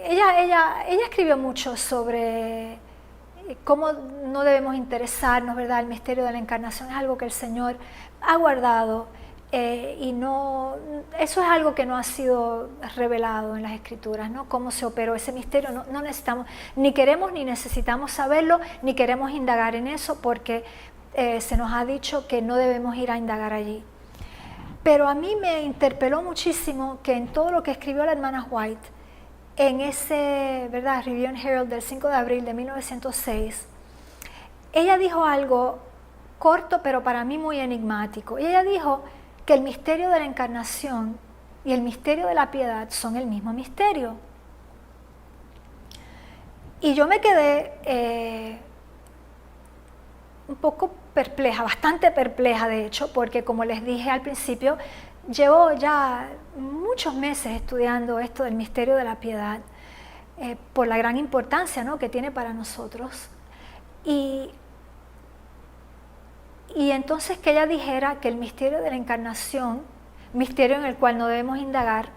ella escribió mucho sobre cómo no debemos interesarnos, ¿verdad? El misterio de la encarnación es algo que el Señor ha guardado y no, eso es algo que no ha sido revelado en las Escrituras, ¿no? Cómo se operó ese misterio, no necesitamos, ni queremos ni necesitamos saberlo, ni queremos indagar en eso porque se nos ha dicho que no debemos ir a indagar allí. Pero a mí me interpeló muchísimo que en todo lo que escribió la hermana White, en ese, ¿verdad?, Review and Herald del 5 de abril de 1906, ella dijo algo corto pero para mí muy enigmático. Y ella dijo que el misterio de la encarnación y el misterio de la piedad son el mismo misterio. Y yo me quedé un poco perpleja, bastante perpleja de hecho, porque como les dije al principio, llevo ya muchos meses estudiando esto del misterio de la piedad, por la gran importancia, ¿no?, que tiene para nosotros. Y entonces que ella dijera que el misterio de la encarnación, misterio en el cual no debemos indagar,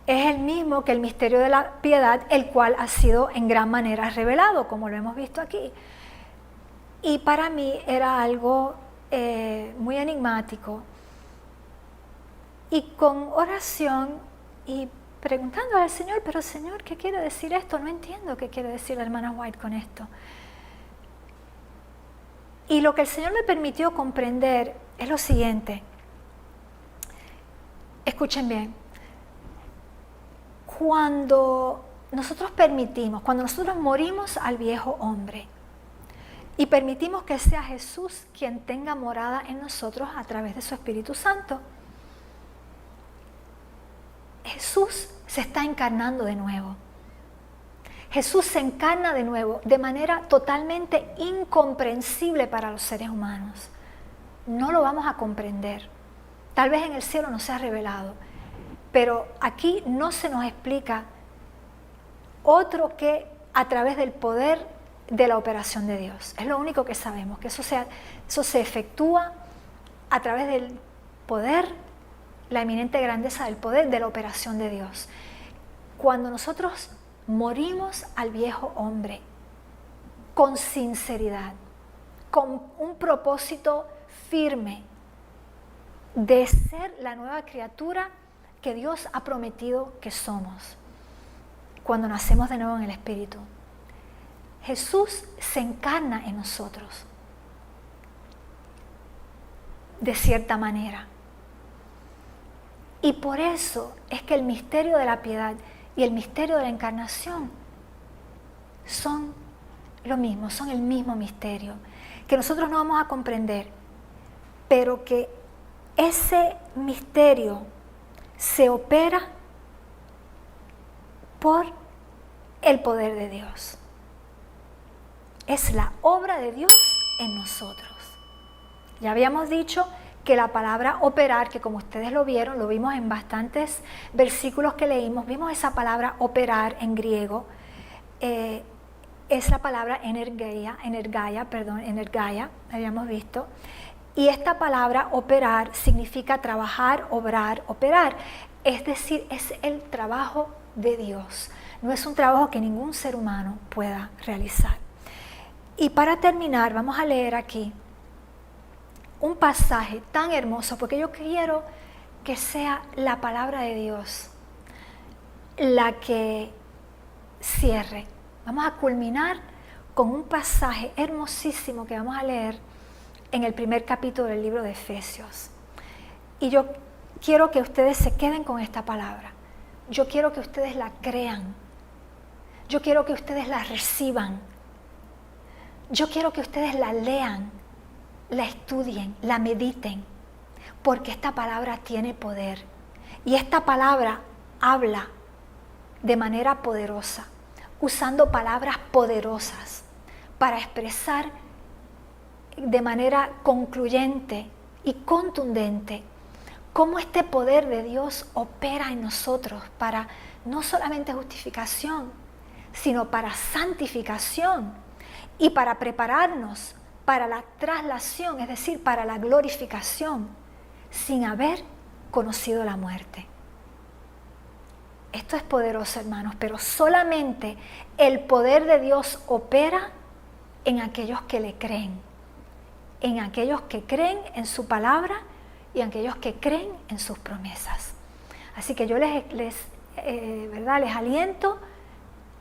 es el mismo que el misterio de la piedad, el cual ha sido en gran manera revelado, como lo hemos visto aquí. Y para mí era algo muy enigmático. Y con oración y preguntándole al Señor, pero Señor, ¿qué quiere decir esto? No entiendo qué quiere decir la hermana White con esto. Y lo que el Señor me permitió comprender es lo siguiente. Escuchen bien. Cuando nosotros morimos al viejo hombre, y permitimos que sea Jesús quien tenga morada en nosotros a través de su Espíritu Santo, Jesús se está encarnando de nuevo. Jesús se encarna de nuevo de manera totalmente incomprensible para los seres humanos. No lo vamos a comprender. Tal vez en el cielo no sea revelado, pero aquí no se nos explica otro que a través del poder de la operación de Dios. Es lo único que sabemos, que eso se efectúa a través del poder, la eminente grandeza del poder de la operación de Dios. Cuando nosotros morimos al viejo hombre con sinceridad, con un propósito firme de ser la nueva criatura que Dios ha prometido que somos, cuando nacemos de nuevo en el Espíritu, Jesús se encarna en nosotros de cierta manera. Y por eso es que el misterio de la piedad y el misterio de la encarnación son lo mismo, son el mismo misterio, que nosotros no vamos a comprender, pero que ese misterio se opera por el poder de Dios. Es la obra de Dios en nosotros. Ya habíamos dicho que la palabra operar, que como ustedes lo vieron, lo vimos en bastantes versículos que leímos, vimos esa palabra operar en griego, es la palabra energeia, habíamos visto. Y esta palabra operar significa trabajar, obrar, operar. Es decir, es el trabajo de Dios. No es un trabajo que ningún ser humano pueda realizar. Y para terminar, vamos a leer aquí un pasaje tan hermoso, porque yo quiero que sea la palabra de Dios la que cierre. Vamos a culminar con un pasaje hermosísimo que vamos a leer en el primer capítulo del libro de Efesios. Y yo quiero que ustedes se queden con esta palabra. Yo quiero que ustedes la crean. Yo quiero que ustedes la reciban. Yo quiero que ustedes la lean, la estudien, la mediten, porque esta palabra tiene poder. Y esta palabra habla de manera poderosa, usando palabras poderosas para expresar de manera concluyente y contundente cómo este poder de Dios opera en nosotros para no solamente justificación, sino para santificación y para prepararnos para la traslación, es decir, para la glorificación, sin haber conocido la muerte. Esto es poderoso, hermanos, pero solamente el poder de Dios opera en aquellos que le creen, en aquellos que creen en su palabra y en aquellos que creen en sus promesas. Así que yo les aliento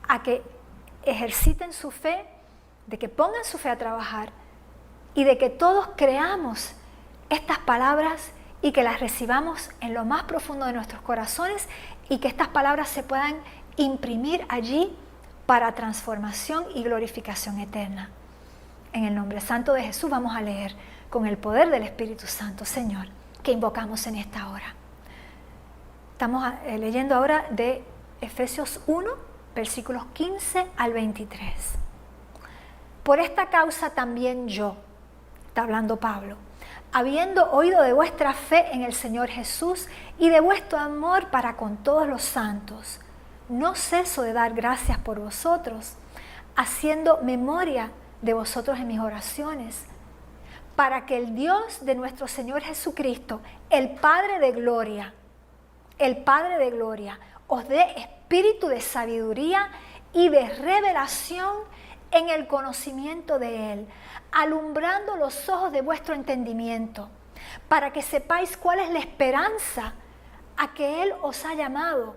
a que ejerciten su fe, de que pongan su fe a trabajar y de que todos creamos estas palabras y que las recibamos en lo más profundo de nuestros corazones y que estas palabras se puedan imprimir allí para transformación y glorificación eterna. En el nombre santo de Jesús vamos a leer con el poder del Espíritu Santo, Señor, que invocamos en esta hora. Estamos leyendo ahora de Efesios 1, versículos 15 al 23. Por esta causa también yo, está hablando Pablo, habiendo oído de vuestra fe en el Señor Jesús y de vuestro amor para con todos los santos, no ceso de dar gracias por vosotros, haciendo memoria de vosotros en mis oraciones, para que el Dios de nuestro Señor Jesucristo, el Padre de gloria, os dé espíritu de sabiduría y de revelación en el conocimiento de Él, alumbrando los ojos de vuestro entendimiento, para que sepáis cuál es la esperanza a que Él os ha llamado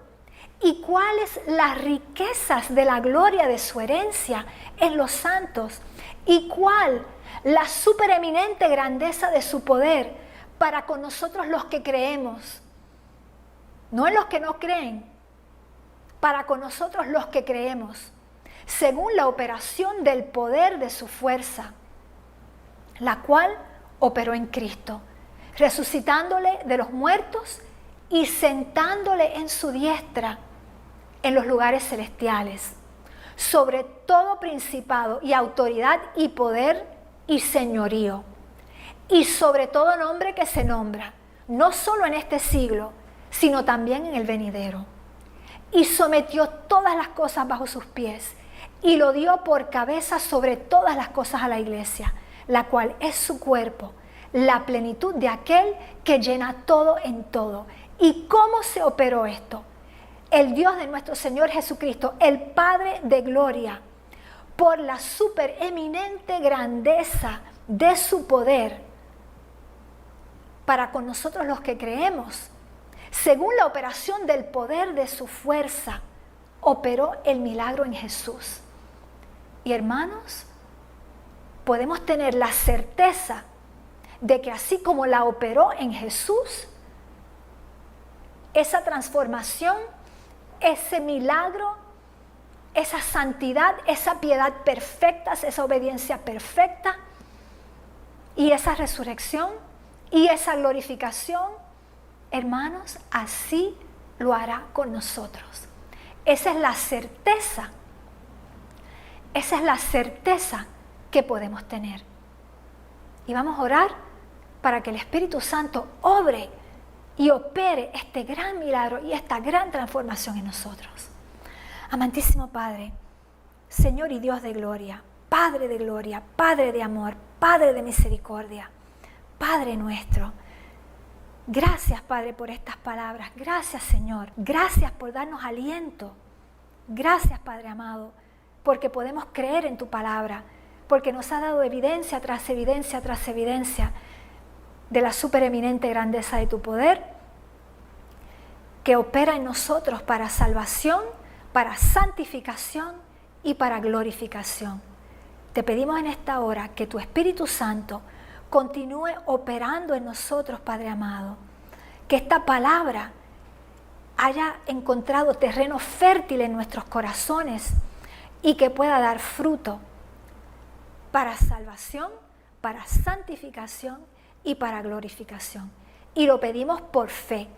y cuáles las riquezas de la gloria de su herencia en los santos y cuál la supereminente grandeza de su poder para con nosotros los que creemos, no en los que no creen, para con nosotros los que creemos, según la operación del poder de su fuerza, la cual operó en Cristo, resucitándole de los muertos y sentándole en su diestra en los lugares celestiales, sobre todo principado y autoridad y poder y señorío, y sobre todo nombre que se nombra, no solo en este siglo, sino también en el venidero. Y sometió todas las cosas bajo sus pies, y lo dio por cabeza sobre todas las cosas a la iglesia, la cual es su cuerpo, la plenitud de aquel que llena todo en todo. ¿Y cómo se operó esto? El Dios de nuestro Señor Jesucristo, el Padre de gloria, por la supereminente grandeza de su poder, para con nosotros los que creemos, según la operación del poder de su fuerza, operó el milagro en Jesús. Y hermanos, podemos tener la certeza de que así como la operó en Jesús, esa transformación, ese milagro, esa santidad, esa piedad perfecta, esa obediencia perfecta y esa resurrección y esa glorificación, hermanos, así lo hará con nosotros. Esa es la certeza que podemos tener. Y vamos a orar para que el Espíritu Santo obre y opere este gran milagro y esta gran transformación en nosotros. Amantísimo Padre, Señor y Dios de gloria, Padre de amor, Padre de misericordia, Padre nuestro, gracias Padre por estas palabras, gracias Señor, gracias por darnos aliento, gracias Padre amado, porque podemos creer en tu palabra, porque nos ha dado evidencia tras evidencia tras evidencia de la supereminente grandeza de tu poder, que opera en nosotros para salvación, para santificación y para glorificación. Te pedimos en esta hora que tu Espíritu Santo continúe operando en nosotros, Padre amado, que esta palabra haya encontrado terreno fértil en nuestros corazones y que pueda dar fruto para salvación, para santificación y para glorificación. Y lo pedimos por fe,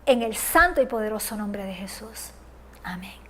en el santo y poderoso nombre de Jesús. Amén.